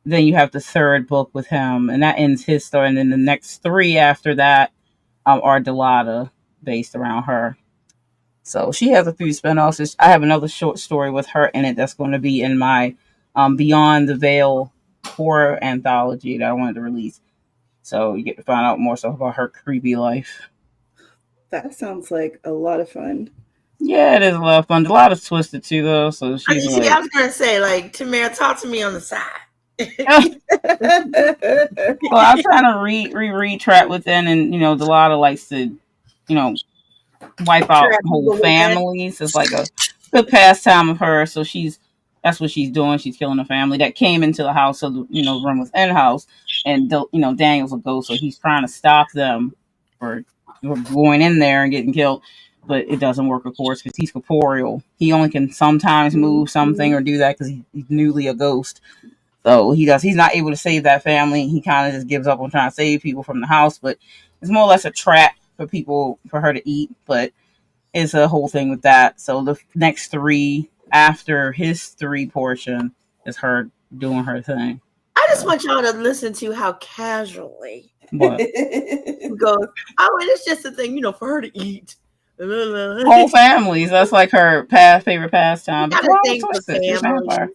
you have the third book with him, and that ends his story. And then the next 3 after that are Delata, based around her. So she has a few spinoffs. I have another short story with her in it that's going to be in my Beyond the Veil horror anthology that I wanted to release. So you get to find out more stuff about her creepy life. That sounds like a lot of fun. Yeah, it is a lot of fun. A lot of twisted too, though. So she's I was gonna say, like, Tamara, talk to me on the side. Well, I'm trying to reread Trapped Within, and Delata likes to, wipe out whole families. It's like a good pastime of her. So that's what she's doing. She's killing a family that came into the house, so the Room Within house, and Daniel's a ghost, so he's trying to stop them for going in there and getting killed. But it doesn't work, of course, because he's corporeal. He only can sometimes move something or do that because he's newly a ghost. So he's not able to save that family. He kind of just gives up on trying to save people from the house. But it's more or less a trap for her to eat. But it's a whole thing with that. So the next 3 after his 3 portion is her doing her thing. I just want y'all to listen to how casually what goes. Oh, and it's just a thing, for her to eat. Whole families. That's like her favorite pastime. But she's a vampire.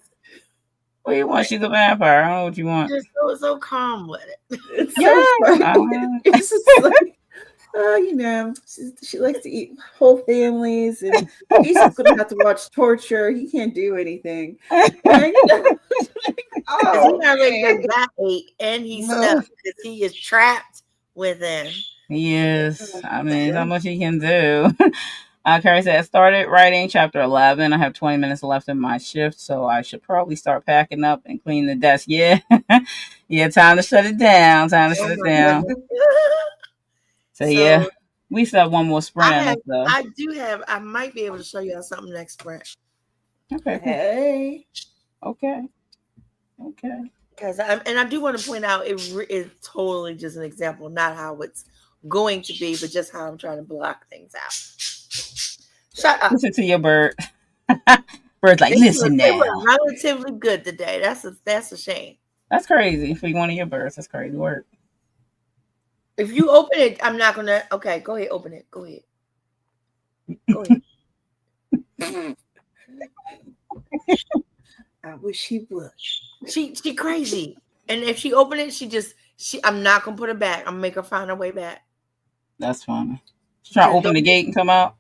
What do you want? She's a vampire. I don't know what you want. You're so calm with it. It's so funny. It's just like, she likes to eat whole families, and he's just going to have to watch torture. He can't do anything. He already got 8, and he's stuck because he is trapped within. He is. I mean, not much he can do. Carrie said, I started writing chapter 11. I have 20 minutes left in my shift, so I should probably start packing up and cleaning the desk. Yeah. Yeah, time to shut it down. So yeah, we still have one more sprint. I might be able to show you something next sprint. Okay. Hey. Okay. Because I do want to point out it is totally just an example, not how it's going to be, but just how I'm trying to block things out. Shut up. Listen to your bird. Bird's like, listen now. They were relatively good today. That's a shame. That's crazy. For one of your birds, that's crazy work. If you open it, I'm not gonna. Okay, go ahead, open it. Go ahead. Go ahead. I wish he would. She crazy. And if she open it, I'm not gonna put her back. I'm gonna make her find her way back. That's funny. She's trying to open the gate and come out.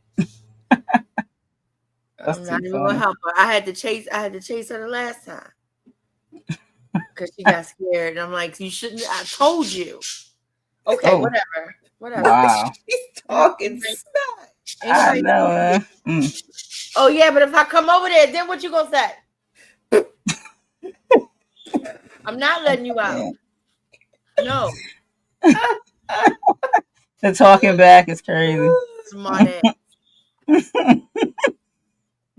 I'm not even gonna help her. I had to chase her the last time. Because she got scared. And I'm like, you shouldn't. I told you. Okay, whatever. Wow. She's talking snot. I know. Oh, yeah, but if I come over there, then what you gonna say? I'm not letting you out. No. The talking back is crazy. Smart ass.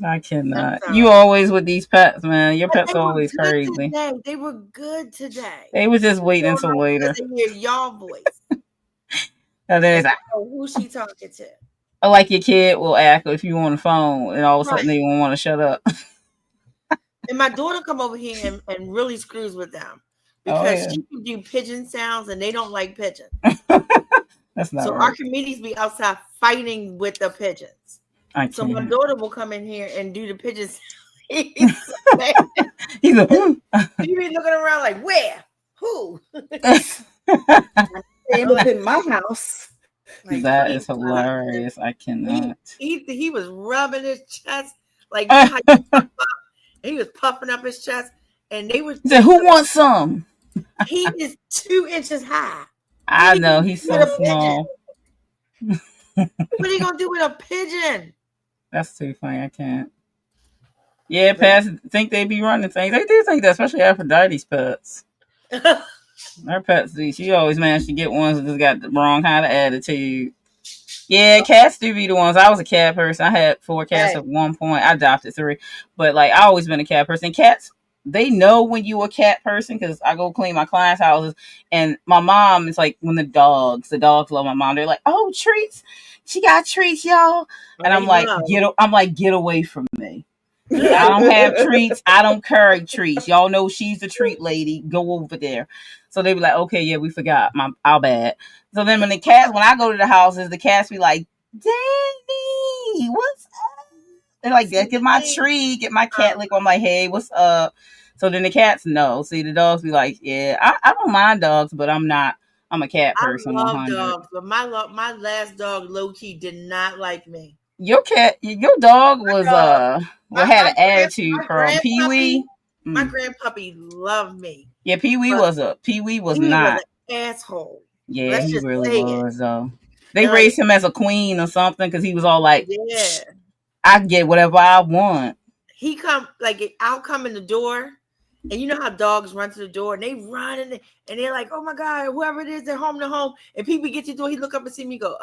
I cannot. You always with these pets, man. Your pets are always crazy. Today. They were good today. They were just waiting until later. They hear y'all voice. And then it's like, who's she talking to? Like your kid will act if you on the phone, and all of a sudden they won't want to shut up. And my daughter come over here and really screws with them because she can do pigeon sounds, and they don't like pigeons. That's not so right. Our comedians be outside fighting with the pigeons. So my daughter will come in here and do the pigeons. He's like, he be looking around like, where? Who? In my house. Like, that is hilarious. I cannot. He was rubbing his chest like he was puffing up his chest, and they were. He said, "Who wants some?" He is 2 inches high. I know he's so small. What are you gonna do with a pigeon? That's too funny. I can't. Yeah, pets think they be running things. They do think that, especially Aphrodite's pets. Her pets, she always managed to get ones that just got the wrong kind of attitude. Yeah, cats do be the ones. I was a cat person. I had 4 cats at one point. I adopted 3. But, like, I always been a cat person. Cats, they know when you a cat person because I go clean my clients' houses. And my mom is like, when the dogs love my mom. They're like, oh, treats. She got treats, y'all. And I'm like, get away from me. I don't have treats. I don't carry treats. Y'all know she's the treat lady. Go over there. So they be like, okay, yeah, we forgot. Our bad. So then when I go to the houses, the cats be like, Danny, what's up? They're like, get my treat, get my cat lick. I'm like, hey, what's up? So then the cats know. See, the dogs be like, yeah, I don't mind dogs, but I'm a cat person. I love dogs, but my last dog, low key, did not like me. Your dog was had an attitude from Pee-wee. My grandpuppy loved me. Yeah, Pee-wee was not an asshole. Yeah, he really was though. They raised him as a queen or something because he was all like, yeah, I get whatever I want. I'll come in the door, and you know how dogs run to the door and they run and they're like, oh my God, whoever it is, they're home to home. And people get to the door, he look up and see me, go,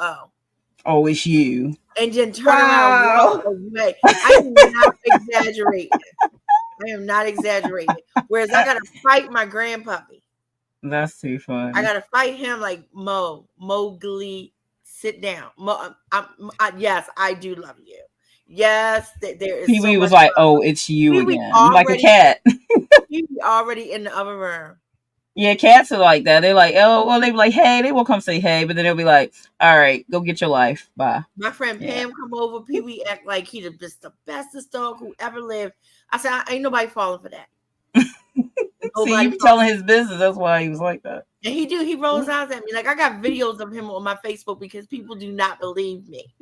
oh, it's you. And then turn around. Away. I am not exaggerating. Whereas I got to fight my grandpuppy. That's too funny. I got to fight him like Mowgli, sit down. Yes, I do love you. Yes, there is. Pee-wee was like, oh, it's you again. Like a cat. He already in the other room. Yeah, cats are like that. They're like, oh, well, they be like, hey, they will come say hey, but then they'll be like, all right, go get your life. Bye. My friend Pam come over, Pee-wee act like he's just the bestest dog who ever lived. I said, ain't nobody falling for that. See, you telling his business. That's why he was like that. And he rolls eyes at me. Like, I got videos of him on my Facebook because people do not believe me.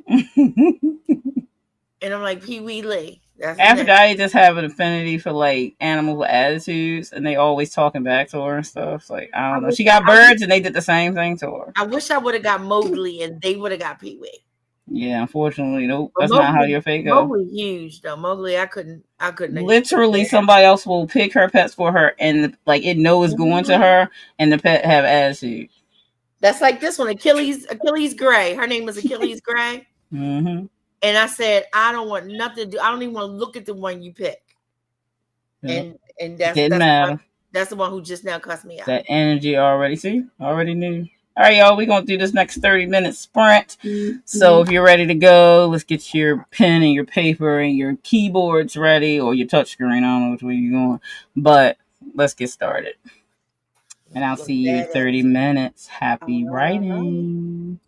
And I'm like, Pee-wee Lee. Aphrodite just have an affinity for like animals with attitudes, and they always talking back to her and stuff. Like, I don't know. She got birds, and they did the same thing to her. I wish I would have got Mowgli, and they would have got Pee-wee. Yeah, unfortunately, nope. That's not how your fate goes. Mowgli huge though. Mowgli, I couldn't. Literally, somebody else will pick her pets for her, and like it knows going to her, and the pet have attitude. That's like this one, Achilles Gray. Her name is Achilles Gray. Mm-hmm. And I said, I don't want nothing to do. I don't even want to look at the one you pick. Yep. And that's the one who just now cussed me out. That energy already knew. All right, y'all, we're going to do this next 30-minute sprint. Mm-hmm. So if you're ready to go, let's get your pen and your paper and your keyboards ready, or your touchscreen. I don't know which way you're going, but let's get started. And I'll see you in 30 minutes. Happy All right. writing.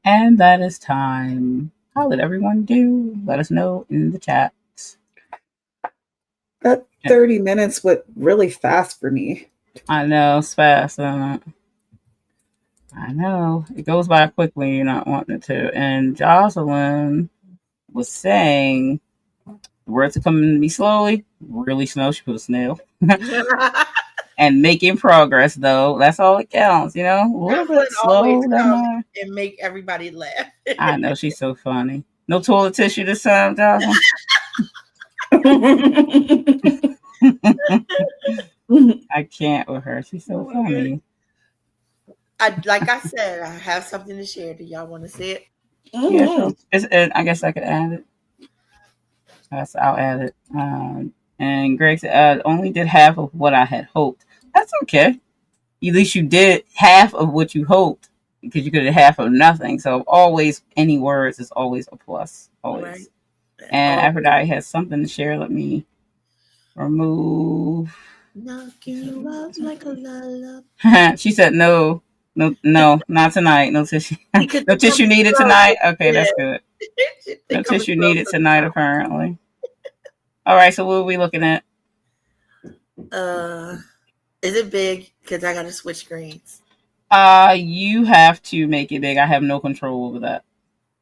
And that is time. How did everyone do? Let us know in the chats. That 30 minutes went really fast for me. I know, it's fast, isn't it? I know. It goes by quickly, you're not wanting it to. And Jocelyn was saying the words are coming to me slowly, really slow. She put a snail. And making progress, though. That's all it counts, you know? A little bit slow, that matter. And make everybody laugh. I know, she's so funny. No toilet tissue this time, Jocelyn? I can't with her. She's so funny. Like I said, I have something to share. Do y'all want to see it? Yeah, sure. I guess I could add it. I'll add it. And Greg said, I only did half of what I had hoped. That's okay. At least you did half of what you hoped, because you could have half of nothing. So always, any words is always a plus. Always. Right. And Aphrodite has something to share. Let me remove. Knocking you out like a lullaby. She said no, not tonight. No tissue. No tissue needed tonight. Okay, that's good. No tissue needed tonight, apparently. All right, so what are we looking at? Is it big? Because I got to switch screens. You have to make it big. I have no control over that.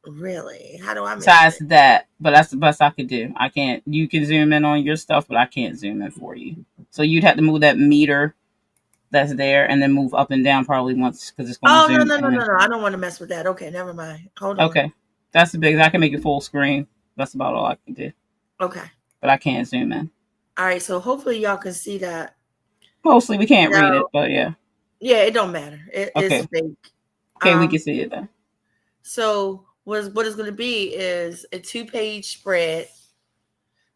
Really? How do I make Besides it? That, but that's the best I could do. I can't. You can zoom in on your stuff, but I can't zoom in for you. So you'd have to move that meter that's there, and then move up and down probably once, because it's going to zoom in. No. I don't want to mess with that. Okay, never mind. Hold on. Okay, that's the biggest. I can make it full screen. That's about all I can do. Okay. But I can't zoom in. All right, so hopefully y'all can see that. Mostly we can't read it, but yeah. Yeah, it don't matter. It's fake. Okay, we can see it then. So what it's going to be is a 2-page spread.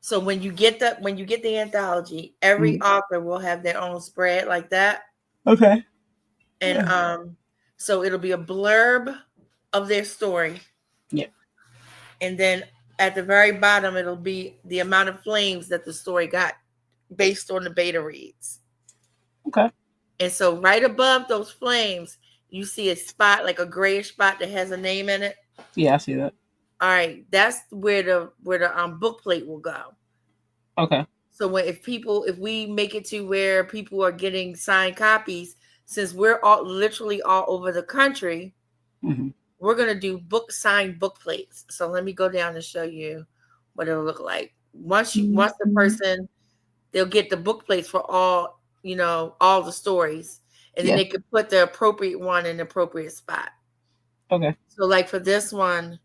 So when you get the anthology, every author will have their own spread like that. Okay. And so it'll be a blurb of their story. Yeah. And then at the very bottom, it'll be the amount of flames that the story got based on the beta reads. Okay. And so right above those flames, you see a spot, like a grayish spot that has a name in it. Yeah, I see that. All right, that's where the book plate will go. Okay. So if we make it to where people are getting signed copies, since we're literally all over the country, we're gonna do signed book plates. So let me go down and show you what it'll look like. Once the person, they'll get the book plates for all the stories, and then they can put the appropriate one in the appropriate spot. Okay. So like for this one,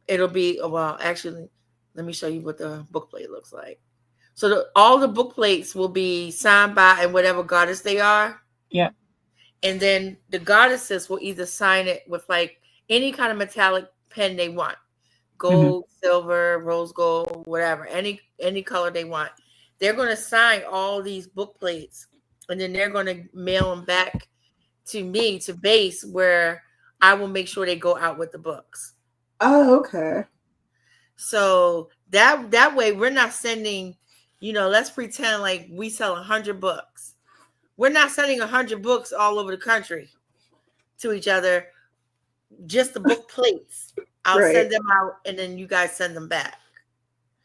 it'll be, actually, let me show you what the book plate looks like. So all the book plates will be signed by and whatever goddess they are. Yeah. And then the goddesses will either sign it with like any kind of metallic pen they want. Gold, silver, rose gold, whatever, any color they want. They're going to sign all these book plates, and then they're going to mail them back to me, to base, where I will make sure they go out with the books. Oh, okay. So that way we're not sending, let's pretend like we sell 100 books. We're not sending 100 books all over the country to each other. Just the book plates. I'll send them out, and then you guys send them back.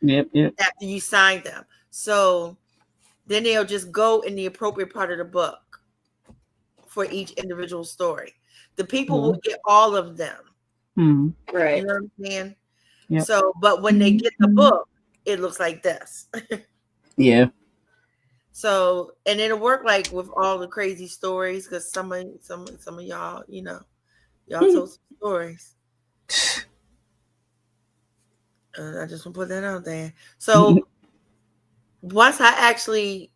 Yep. After you sign them. So then they'll just go in the appropriate part of the book for each individual story. The people will get all of them. Right. You know what I'm saying? Yep. So, but when they get the book, it looks like this. Yeah. So, and it'll work like with all the crazy stories, because some of y'all, y'all told some stories. I just want to put that out there. So once I actually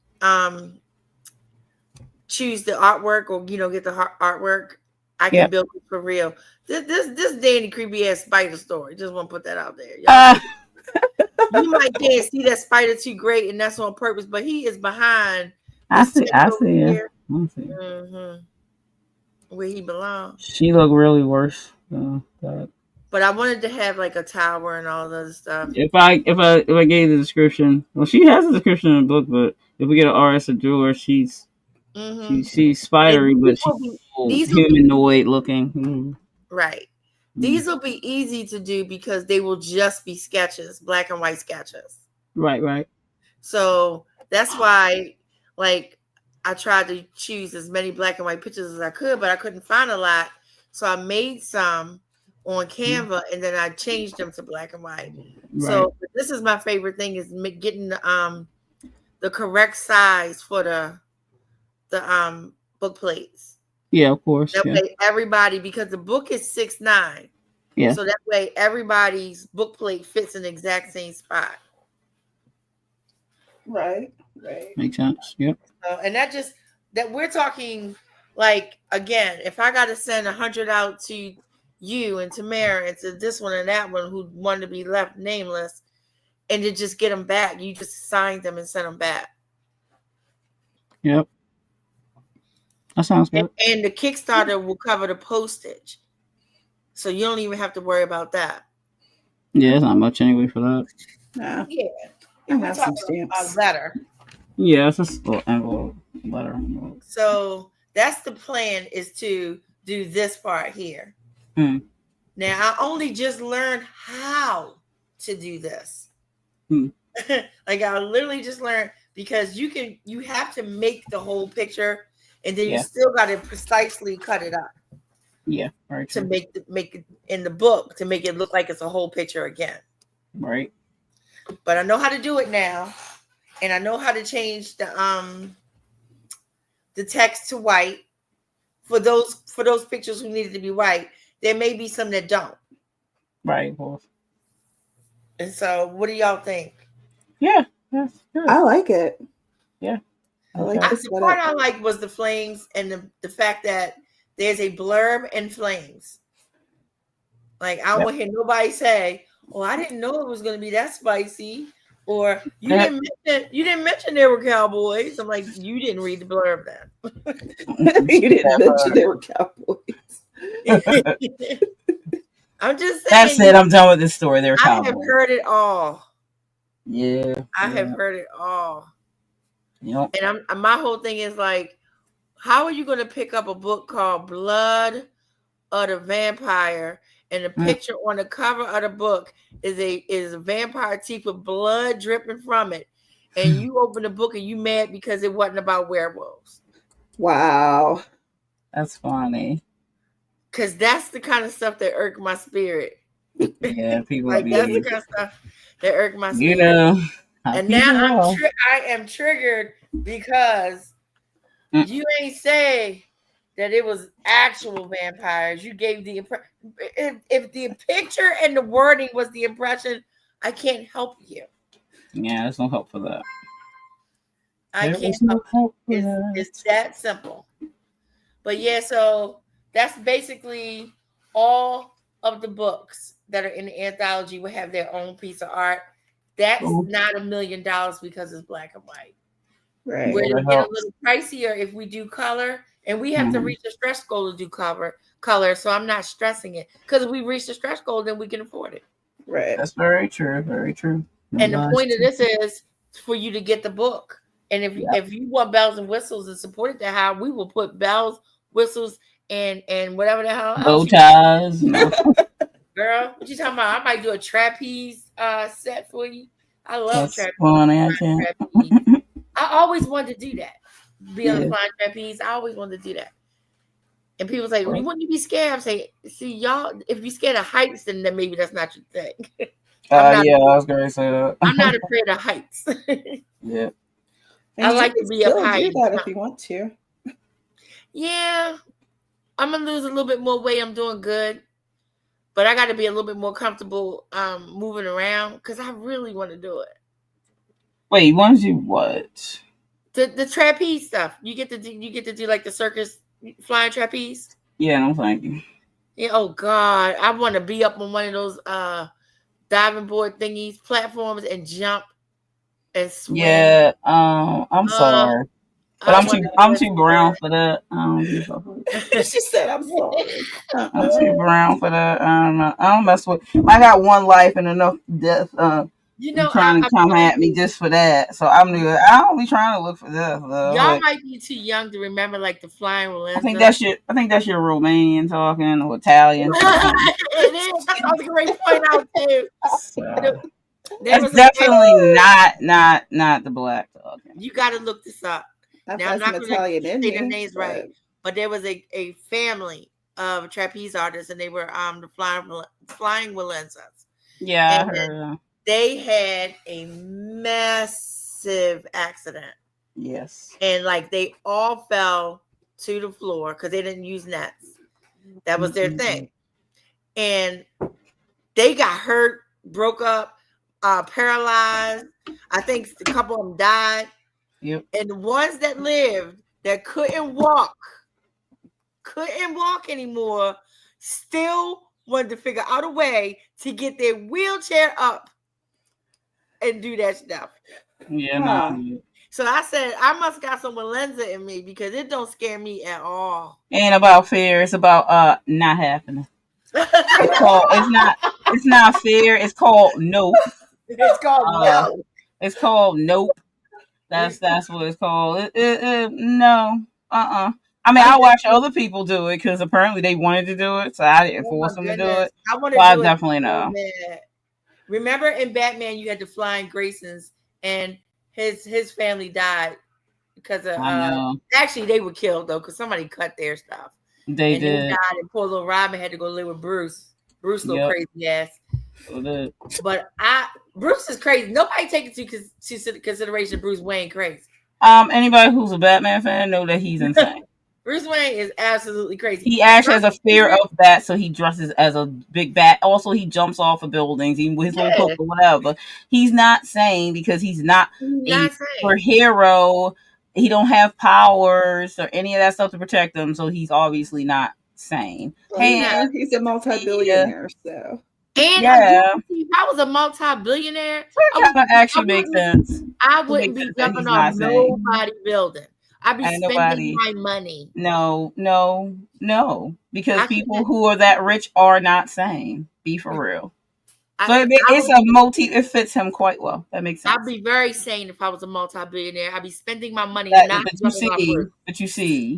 choose the artwork, or get the artwork, I can build it for real. This Danny creepy ass spider story. Just want to put that out there. You might can't see that spider too great, and that's on purpose. But he is behind. I see here, it. Where he belongs. She look really worse. But But I wanted to have like a tower and all the other stuff. If I gave the description, well, she has a description in the book, but if we get an RS a jeweler, she's spidery, but she's humanoid looking. Right. These will be easy to do because they will just be sketches, black and white sketches. Right. So that's why, like, I tried to choose as many black and white pictures as I could, but I couldn't find a lot. So I made some on Canva, and then I changed them to black and white. Right. So this is my favorite thing, is getting the correct size for the book plates. Yeah, of course. That way everybody, because the book is 6'9". Yeah. So that way everybody's book plate fits in the exact same spot. Right. Makes sense. Yep. And that we're talking, like, again, if I got to send 100 out to you and Tamara and to this one and that one who wanted to be left nameless, and to just get them back, you just sign them and send them back. Yep. That sounds good. And the Kickstarter will cover the postage. So you don't even have to worry about that. Yeah, it's not much anyway for that. No. Yeah. I have some stamps. A letter. Yeah, it's just a little envelope letter. So that's the plan, is to do this part here. Now, I only just learned how to do this. Like, I literally just learned, because you have to make the whole picture, and then you still got to precisely cut it up. Yeah, right. To make it in the book, to make it look like it's a whole picture again. Right. But I know how to do it now, and I know how to change the text to white for those pictures who needed to be white. There may be some that don't. Right. Well. And so, what do y'all think? Yeah, that's good. I like it. Yeah. I like this. The part I liked was the flames, and the fact that there's a blurb and flames. Like, I don't want to hear nobody say, "Oh, I didn't know it was going to be that spicy," or "You didn't mention there were cowboys." I'm like, you didn't read the blurb then. You didn't mention there were cowboys. I'm just saying. That's it. I'm done with this story. They're cowboys. I have heard it all. Yeah. I have heard it all. Yep. And my whole thing is, like, how are you going to pick up a book called Blood of the Vampire, and the picture on the cover of the book is a vampire teeth with blood dripping from it, and you open the book and you mad because it wasn't about werewolves? Wow. That's funny. Because that's the kind of stuff that irked my spirit. Yeah, people like, that's the kind of stuff that irked my spirit. You know. And now I am triggered because you ain't say that it was actual vampires. You gave the impression. If the picture and the wording was the impression, I can't help you. Yeah, there's no help for that. I can't help you. It's that simple. But yeah, so that's basically all of the books that are in the anthology will have their own piece of art. That's not $1 million because it's black and white. Right. Where it'll get a little pricier if we do color, and we have to reach the stretch goal to do color. So I'm not stressing it, because if we reach the stretch goal, then we can afford it. Right. That's very true. Very true. And the point of this is for you to get the book. And if you want bells and whistles and support it that high, we will put bells, whistles, and whatever the hell bow ties. Girl, what you talking about? I might do a trapeze set for you. I love trapeze. Funny, I always wanted to do that. Be on the flying trapeze. I always wanted to do that. And people say, well, wouldn't you be scared? I'm saying, see, y'all, if you're scared of heights, then maybe that's not your thing. I was going to say that. I'm not afraid of heights. Yeah. And I like to be up high. Do that if you want to. Yeah. I'm going to lose a little bit more weight. I'm doing good. But I got to be a little bit more comfortable moving around, because I really want to do it. Wait, you want to do what? The trapeze stuff. You get to do like the circus flying trapeze. Yeah, no, thank you. Yeah. Oh God, I want to be up on one of those diving board thingies, platforms, and jump and swim. Yeah. I'm sorry. But I'm too brown for that. She said, "I'm sorry." I'm too brown for that. I don't mess with. I got one life and enough death. You trying to come at me just for that? So I don't be trying to look for death. Y'all might be too young to remember like the flying Rolenza. I think that's your Romanian talking or Italian. It is. That's a great point out too. So, that's definitely not the black talking. You got to look this up. Now I'm not going to say their names right, but there was a family of trapeze artists, and they were the flying Walenzas. Yeah, I heard. They had a massive accident. Yes, and like they all fell to the floor because they didn't use nets. That was their thing, and they got hurt, broke up, paralyzed. I think a couple of them died. Yep. And the ones that lived that couldn't walk anymore, still wanted to figure out a way to get their wheelchair up and do that stuff. Yeah, no. So I said, I must got some Walenza in me because it don't scare me at all. Ain't about fear. It's about not happening. It's not fear. It's called nope. It's called no. It's called nope. That's what it's called. No. I mean, I watch other people do it because apparently they wanted to do it, so I didn't force them to do it. I definitely know. Remember in Batman, you had the Flying Graysons, and his family died because of. Actually, they were killed though because somebody cut their stuff. They did. They died, and poor little Robin had to go live with Bruce. Bruce, little crazy ass. But Bruce is crazy. Nobody takes into consideration Bruce Wayne crazy. Anybody who's a Batman fan know that he's insane. Bruce Wayne is absolutely crazy. He actually has a fear of bats, so he dresses as a big bat. Also, he jumps off of buildings, even with his little hook or whatever. He's not sane because he's not a superhero. He don't have powers or any of that stuff to protect him, so he's obviously not sane. Well, he's a multi-billionaire, so. And if I was a multi-billionaire, that actually makes sense. I wouldn't be jumping off nobody's building. I'd be spending my money. No. Because people who are that rich are not sane. Be for real. It fits him quite well. That makes sense. I'd be very sane if I was a multi-billionaire. I'd be spending my money. But you see,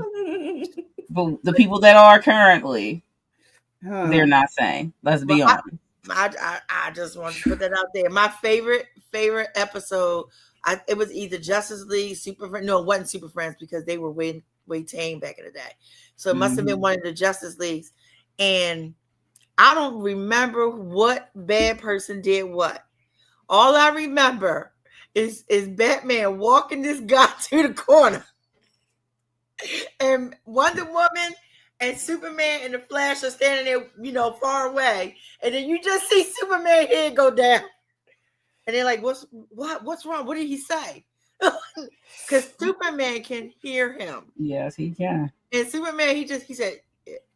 but the people that are currently, they're not sane. Let's be honest. I just want to put that out there. My favorite episode, it was either Justice League, Super Friends. No, it wasn't Super Friends because they were way tame back in the day. So it must have been one of the Justice Leagues. And I don't remember what bad person did what. All I remember is Batman walking this guy to the corner. And Wonder Woman and Superman and the Flash are standing there, far away. And then you just see Superman head go down. And they're like, what's wrong? What did he say? Because Superman can hear him. Yes, he can. And Superman, he said,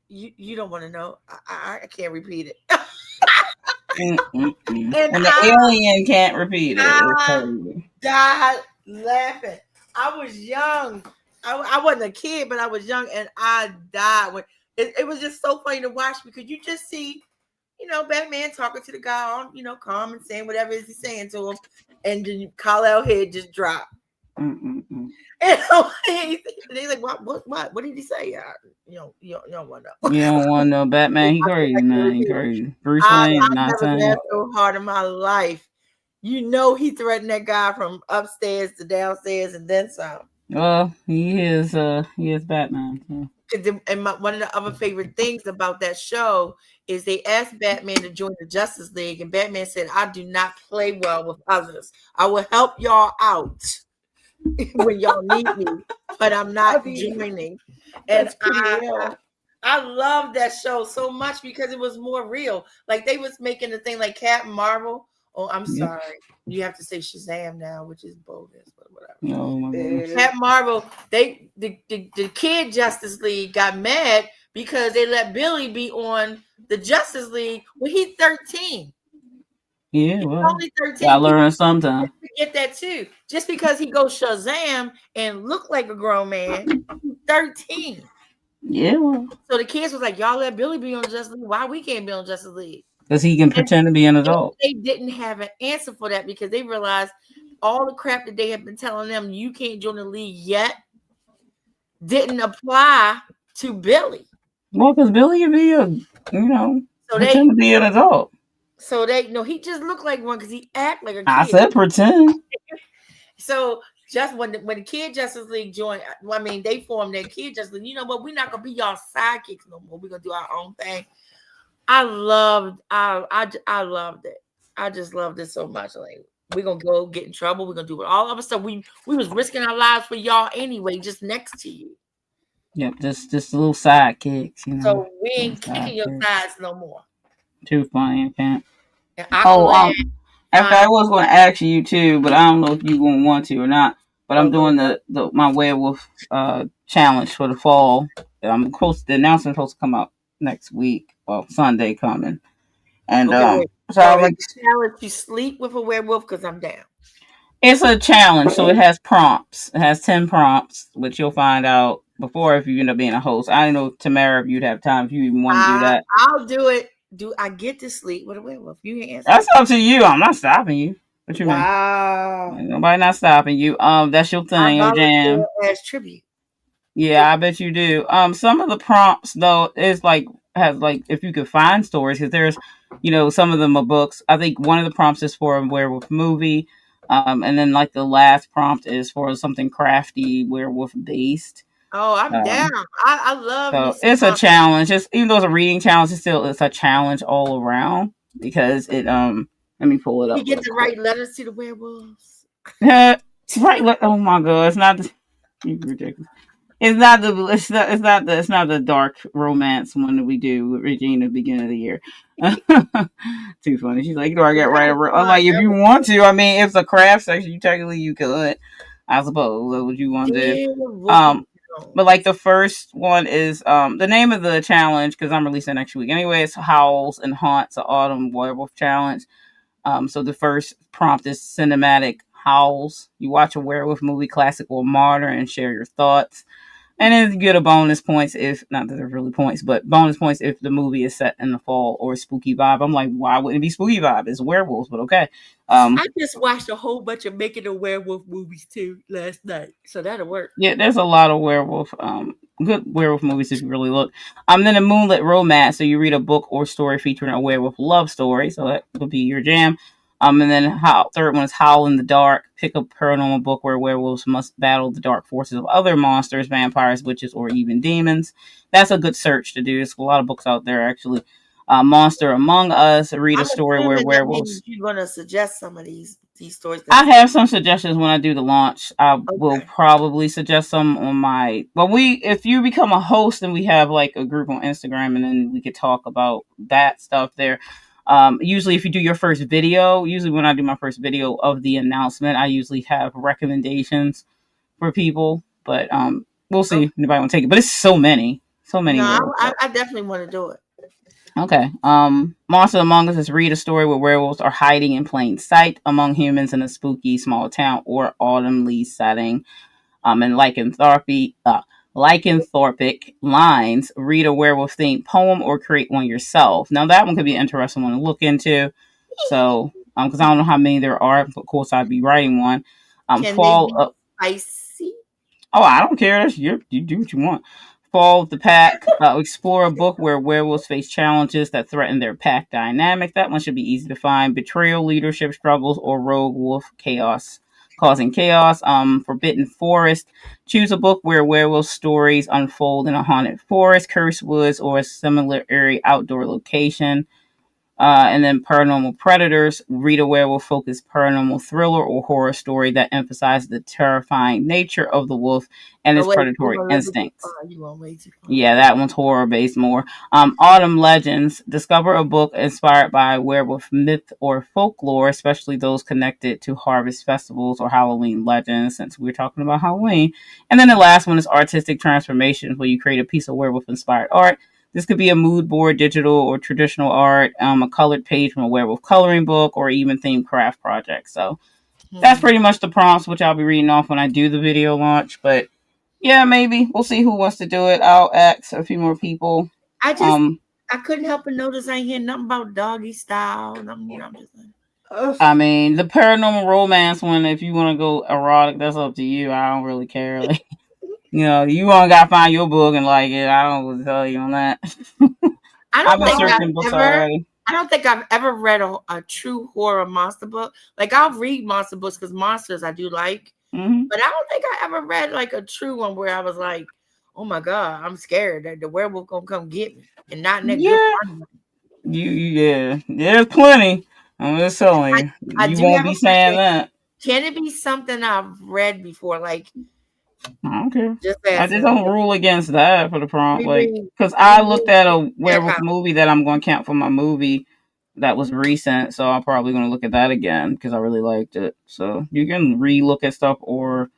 you don't want to know. I can't repeat it. And the alien can't repeat it. I died laughing. I was young. I wasn't a kid, but I was young, and I died. When it was just so funny to watch because you just see, Batman talking to the guy on, calm and saying whatever he's saying to him, and then Kal-El head just dropped. And he's like, what did he say? You don't want to know. You don't want to know. Batman, he crazy, man. He crazy. Bruce Wayne is not saying. I've never laughed so hard in my life. He threatened that guy from upstairs to downstairs and then some. Well, he is Batman. So. And one of the other favorite things about that show is they asked Batman to join the Justice League, and Batman said, "I do not play well with others. I will help y'all out when y'all need me, but I'm not joining." And I love that show so much because it was more real. Like they was making the thing like Captain Marvel. Oh, I'm sorry. You have to say Shazam now, which is bogus, but whatever. Oh my gosh. Captain Marvel, the kid Justice League got mad because they let Billy be on the Justice League when he's 13. Yeah, He's well, only 13. gotta learn sometime. Get that too. Just because he goes Shazam and look like a grown man, he's 13. Yeah, well, So the kids was like, y'all let Billy be on Justice League. Why we can't be on Justice League? because he can pretend to be an adult. They didn't have an answer for that because they realized all the crap that they have been telling them you can't join the league yet didn't apply to Billy. Well, because Billy would be pretend to be an adult. So he just looked like one because he act like a kid. I said pretend. So just when the Kid Justice League joined, they formed that Kid Justice League. You know what? We're not gonna be y'all sidekicks no more. We're gonna do our own thing. I loved it. I just loved it so much. Like, we're gonna go get in trouble. We're gonna do it all of us. So we was risking our lives for y'all anyway, just next to you. Yep, just little sidekicks, you know. So we ain't kicking your sides no more. Too funny, I can't. After I was going to ask you too, but I don't know if you're going to want to or not. But I'm doing my werewolf challenge for the fall. The announcement's supposed to come out next week. Well, Sunday coming. And so I like challenge you sleep with a werewolf because I'm down. It's a challenge, so it has prompts. It has 10 prompts, which you'll find out before if you end up being a host. I don't know, Tamara, if you'd have time if you even want to do that. I'll do it. Do I get to sleep with a werewolf? You can answer. That's up to you. I'm not stopping you. What you mean? Wow. Nobody not stopping you. That's your thing, your jam. As tribute. Yeah, I bet you do. Some of the prompts though is has if you could find stories, because there's some of them are books. I think one of the prompts is for a werewolf movie. And then the last prompt is for something crafty werewolf based. Oh, I'm down. I love so it's a challenge. Even though it's a reading challenge, it's a challenge all around because it let me pull it up. You get to write letters to the werewolves. Right. Oh my god, it's not ridiculous. It's not the dark romance one that we do with Regina at the beginning of the year. Too funny. She's like, do I get right? I'm like, if you want to, I mean, if it's a craft section, you could, I suppose. That's what you want to do. But the first one is the name of the challenge, because I'm releasing next week anyway. It's Howls and Haunts, an Autumn Werewolf Challenge. So the first prompt is cinematic howls. You watch a werewolf movie, classic or modern, and share your thoughts. And then you get a bonus points if, not that they're really points, but bonus points if the movie is set in the fall or spooky vibe. I'm like, why wouldn't it be spooky vibe? It's werewolves, but okay. I just watched a whole bunch of Making a Werewolf movies too last night, so that'll work. Yeah, there's a lot of werewolf, good werewolf movies if you really look. Then a moonlit romance, so you read a book or story featuring a werewolf love story, so that would be your jam. And then third one is Howl in the Dark. Pick a paranormal book where werewolves must battle the dark forces of other monsters, vampires, witches, or even demons. That's a good search to do. There's a lot of books out there, actually. Monster Among Us. Read a story where werewolves. You're going to suggest some of these stories. I have some suggestions when I do the launch. I will probably suggest some on my. Well, if you become a host, then we have a group on Instagram, and then we could talk about that stuff there. Usually if you do your first video, when I do my first video of the announcement, I usually have recommendations for people, but we'll see if anybody want to take it. But it's so many. No, I definitely want to do it. Okay. Monster Among Us is read a story where werewolves are hiding in plain sight among humans in a spooky small town or autumnly setting. And lycanthropic lines, read a werewolf themed poem or create one yourself. Now that one could be an interesting one to look into. So, because I don't know how many there are, but of course I'd be writing one. Can they be spicy? Oh, I don't care. You do what you want. Fall of the Pack. Explore a book where werewolves face challenges that threaten their pack dynamic. That one should be easy to find. Betrayal, leadership struggles, or rogue wolf causing chaos. Forbidden Forest. Choose a book where werewolf stories unfold in a haunted forest, cursed woods, or a similar area outdoor location. And then Paranormal Predators. Read a werewolf-focused paranormal thriller or horror story that emphasizes the terrifying nature of the wolf and its predatory instincts. Yeah, that one's horror-based more. Autumn Legends. Discover a book inspired by werewolf myth or folklore, especially those connected to harvest festivals or Halloween legends, since we're talking about Halloween. And then the last one is Artistic Transformations, where you create a piece of werewolf-inspired art This could be a mood board, digital or traditional art, a colored page from a werewolf coloring book, or even themed craft project. So that's pretty much the prompts, which I'll be reading off when I do the video launch. But yeah, maybe we'll see who wants to do it. I'll ask a few more people. I couldn't help but notice I ain't hear nothing about doggy style. I'm just like, I mean, the paranormal romance one, if you want to go erotic, that's up to you. I don't really care. Like, you know, you only gotta find your book and like it. I don't really tell you on that. I've been searching books already. I don't think I've ever read a true horror monster book. Like, I'll read monster books because monsters I do like. Mm-hmm. But I don't think I ever read like a true one where I was like, oh my God, I'm scared that the werewolf gonna come get me. And not in that good fun. Yeah. There's plenty. I'm just telling you. You won't be saying that. Can it be something I've read before? Like, I don't care. I just don't rule against that for the prompt. Like, because I looked at a werewolf movie that I'm going to count for my movie that was recent. So I'm probably going to look at that again because I really liked it. So you can re-look at stuff, or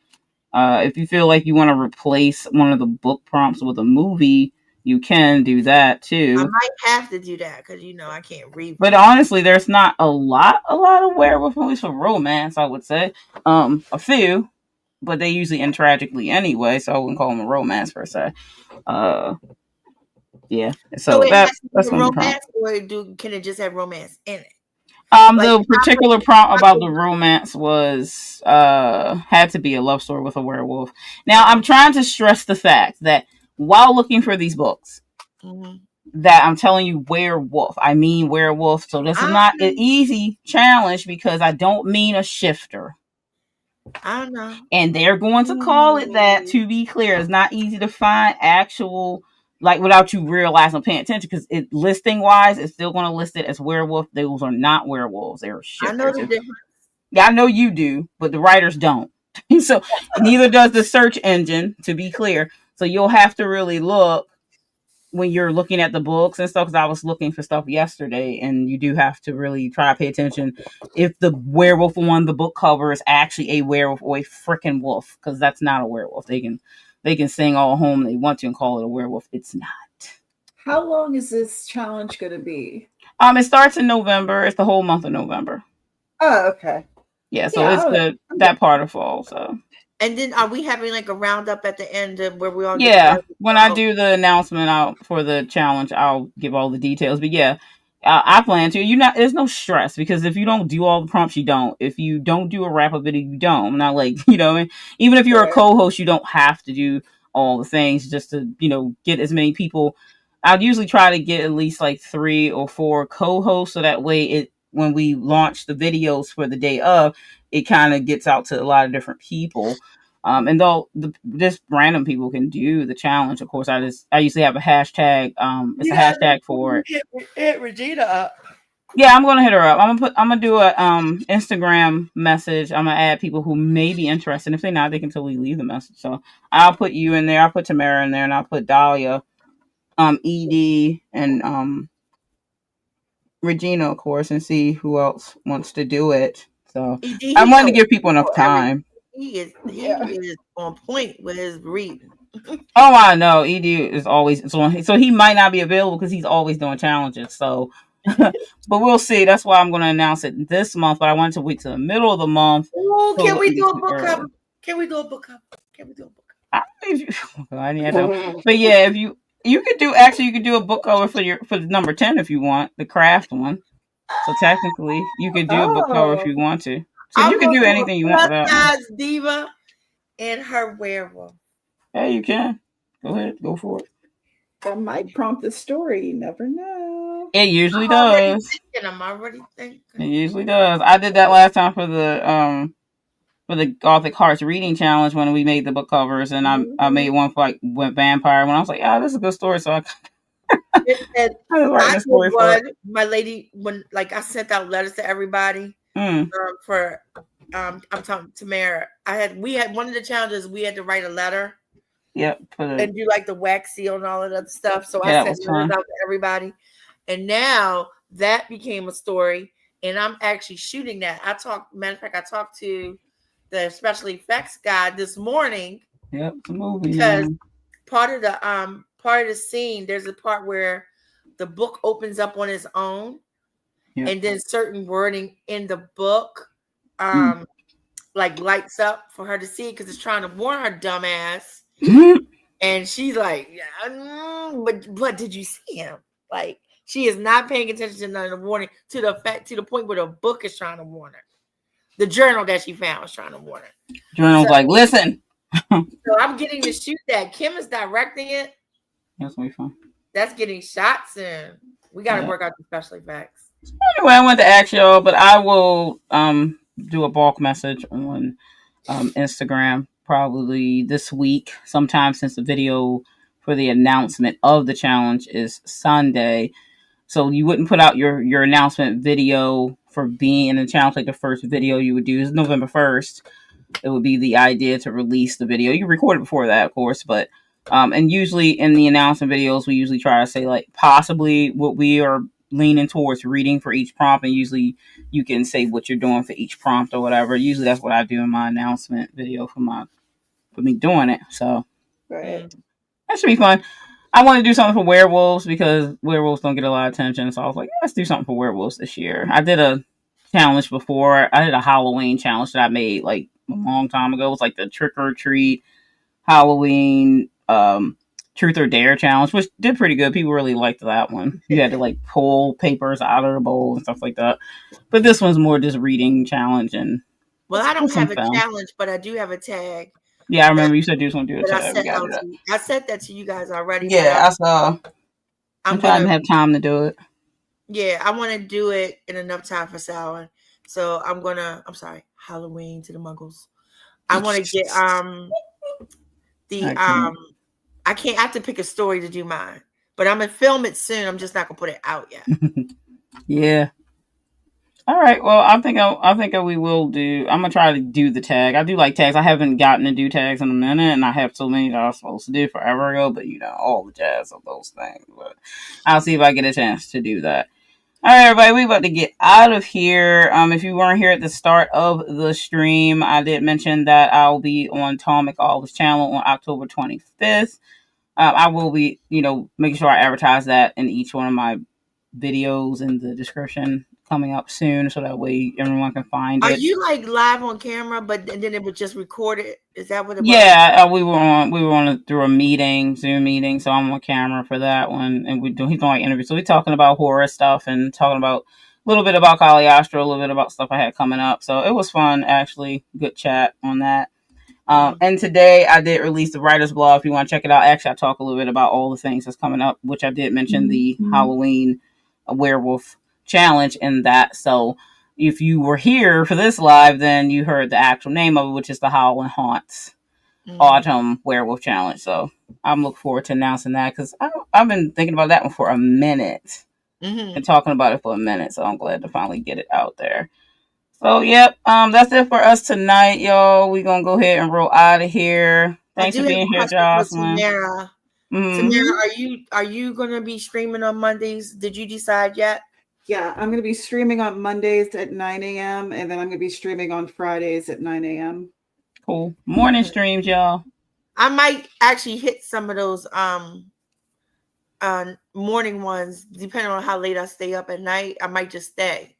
if you feel like you want to replace one of the book prompts with a movie, you can do that too. I might have to do that because I can't read. But honestly, there's not a lot of werewolf movies for romance. I would say a few, but they usually end tragically anyway, so I wouldn't call them a romance per se. Yeah. So that's romance, or can it just have romance in it? The particular prompt about the romance was had to be a love story with a werewolf. Now, I'm trying to stress the fact that while looking for these books, that I'm telling you werewolf. I mean werewolf. So this is not an easy challenge because I don't mean a shifter. I don't know. And they're going to call it that, to be clear. It's not easy to find actual, like, without you realizing paying attention, because it listing wise, it's still going to list it as werewolf. Those are not werewolves. They're shifters. I know the difference. Yeah, I know you do, but the writers don't. So neither does the search engine, to be clear. So you'll have to really look when you're looking at the books and stuff, because I was looking for stuff yesterday, and you do have to really try to pay attention if the werewolf on the book cover is actually a werewolf or a freaking wolf, because that's not a werewolf. They can sing all home they want to and call it a werewolf. It's not. How long is this challenge going to be? It starts in November. It's the whole month of November. Oh, okay. Yeah, so it's that part of fall. So. And then are we having like a roundup at the end of where we all? Yeah, when I do the announcement out for the challenge, I'll give all the details. But yeah, I plan to. There's no stress, because if you don't do all the prompts, you don't. If you don't do a wrap up video, you don't. I'm not like, even if you're a co-host, you don't have to do all the things just to get as many people. I'd usually try to get at least like 3 or 4 co-hosts, so that way when we launch the videos for the day of, it kind of gets out to a lot of different people. And though just random people can do the challenge, of course, I usually have a hashtag. It's a hashtag for it. Hit Regina up. Yeah, I'm gonna hit her up. I'm gonna do a Instagram message. I'm gonna add people who may be interested. If they're not, they can totally leave the message. So I'll put you in there. I'll put Tamara in there, and I'll put Dahlia, Ed, and Regina, of course, and see who else wants to do it. So I wanted to give people enough time. He is on point with his reading. Oh, I know. Ed is always so he might not be available because he's always doing challenges. So, but we'll see. That's why I'm going to announce it this month. But I wanted to wait till the middle of the month. Oh, can we do a book cover? Can we do a book cover? I need to. But yeah, if you could do a book cover for number 10 if you want, the craft one. So technically, you could do a book cover if you want to. So you can do anything you want with that. Diva and her werewolf. Hey, you can. Go ahead. Go for it. That might prompt the story. You never know. It usually does. I'm already thinking. It usually does. I did that last time for the Gothic Hearts reading challenge when we made the book covers, and I made one for went vampire when I was like, this is a good story, so I my lady, when I sent out letters to everybody. I'm talking to Tamara. We had one of the challenges. We had to write a letter. Yep. And do the wax seal and all of that stuff. So I sent letters out to everybody. And now that became a story. And I'm actually shooting that. I talked to the special effects guy this morning. Yep, it's a movie. Because part part of the scene, there's a part where the book opens up on its own, and then certain wording in the book like lights up for her to see because it's trying to warn her dumbass. And she's like, but did you see him? Like, she is not paying attention to none of the warning to the point where the book is trying to warn her. The journal that she found was trying to warn her. Journal's like, listen. So I'm getting to shoot that. Kim is directing it. That's gonna be fun. That's getting shots in. We got to work out the special effects. Anyway, I wanted to ask y'all, but I will do a bulk message on Instagram probably this week, sometime, since the video for the announcement of the challenge is Sunday. So you wouldn't put out your announcement video for being in the challenge, like the first video you would do is November 1st. It would be the idea to release the video. You record it before that, of course, but and usually in the announcement videos, we usually try to say like possibly what we are leaning towards reading for each prompt, and usually you can say what you're doing for each prompt or whatever. Usually that's what I do in my announcement video for me doing it. So Right. that should be fun. I want to do something for werewolves because werewolves don't get a lot of attention. So I was like, let's do something for werewolves this year. I did a challenge before. I did a Halloween challenge that I made like a long time ago. It was like the trick or treat Halloween truth or dare challenge, which did pretty good. People really liked that one. You had to like pull papers out of the bowl and stuff like that. But this one's more just reading challenge and. Well, I don't have a challenge, but I do have a tag. Yeah, I remember you said you was gonna do a tag. I said that to you guys already. Yeah, I saw. I'm trying to have time to do it. Yeah, I want to do it in enough time for Samhain. So I'm sorry, Halloween to the Muggles. I want to get I have to pick a story to do mine, but I'm gonna film it soon. I'm just not gonna put it out yet. Yeah. All right. Well, I think we will do. I'm gonna try to do the tag. I do like tags. I haven't gotten to do tags in a minute, and I have so many that I was supposed to do forever ago. But all the jazz of those things. But I'll see if I get a chance to do that. All right, everybody. We about to get out of here. If you weren't here at the start of the stream, I did mention that I'll be on Tomic Olive's channel on October 25th. I will be, making sure I advertise that in each one of my videos in the description coming up soon, so that way everyone can find it. Are you like live on camera, but then it was just recorded? Is that what it was? Yeah, we were on through a Zoom meeting, so I'm on camera for that one, and he's doing like interviews. So we're talking about horror stuff and talking about a little bit about Caliostro, a little bit about stuff I had coming up. So it was fun, actually. Good chat on that. And today I did release the writer's blog. If you want to check it out, actually I talk a little bit about all the things that's coming up, which I did mention the Halloween werewolf challenge in that. So if you were here for this live, then you heard the actual name of it, which is the Howlin' Haunts Autumn Werewolf Challenge. So I'm looking forward to announcing that because I've been thinking about that one for a minute and talking about it for a minute. So I'm glad to finally get it out there. So, yep, that's it for us tonight, y'all. We're going to go ahead and roll out of here. Thanks for being here, Jocelyn. Tamara, are you going to be streaming on Mondays? Did you decide yet? Yeah, I'm going to be streaming on Mondays at 9 a.m. and then I'm going to be streaming on Fridays at 9 a.m. Cool. Morning streams, y'all. I might actually hit some of those morning ones, depending on how late I stay up at night. I might just stay.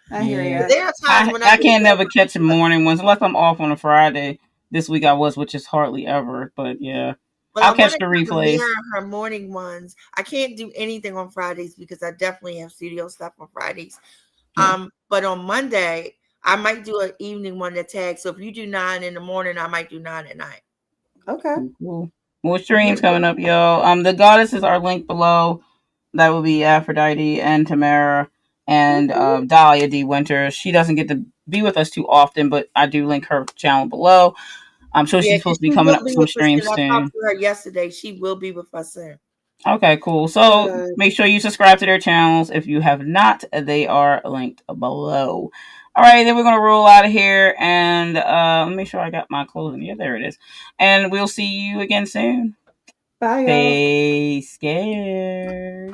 I hear you. There are times when I can't never catch the morning ones unless I'm off on a Friday. This week I was, which is hardly ever. But yeah, I'll catch the replays. Her morning ones. I can't do anything on Fridays because I definitely have studio stuff on Fridays. Yeah. But on Monday I might do an evening one that tags. So if you do 9 in the morning, I might do 9 at night. Okay. Cool. More streams coming up, y'all. The goddesses are linked below. That will be Aphrodite and Tamara. And Dahlia D. Winter. She doesn't get to be with us too often, but I do link her channel below. I'm sure she's supposed to be coming up with some streams soon. I talked to her yesterday. She will be with us soon. Okay, cool. So make sure you subscribe to their channels. If you have not, they are linked below. All right, then we're going to roll out of here. And let me make sure I got my closing. Yeah, there it is. And we'll see you again soon. Bye, y'all. Stay scared.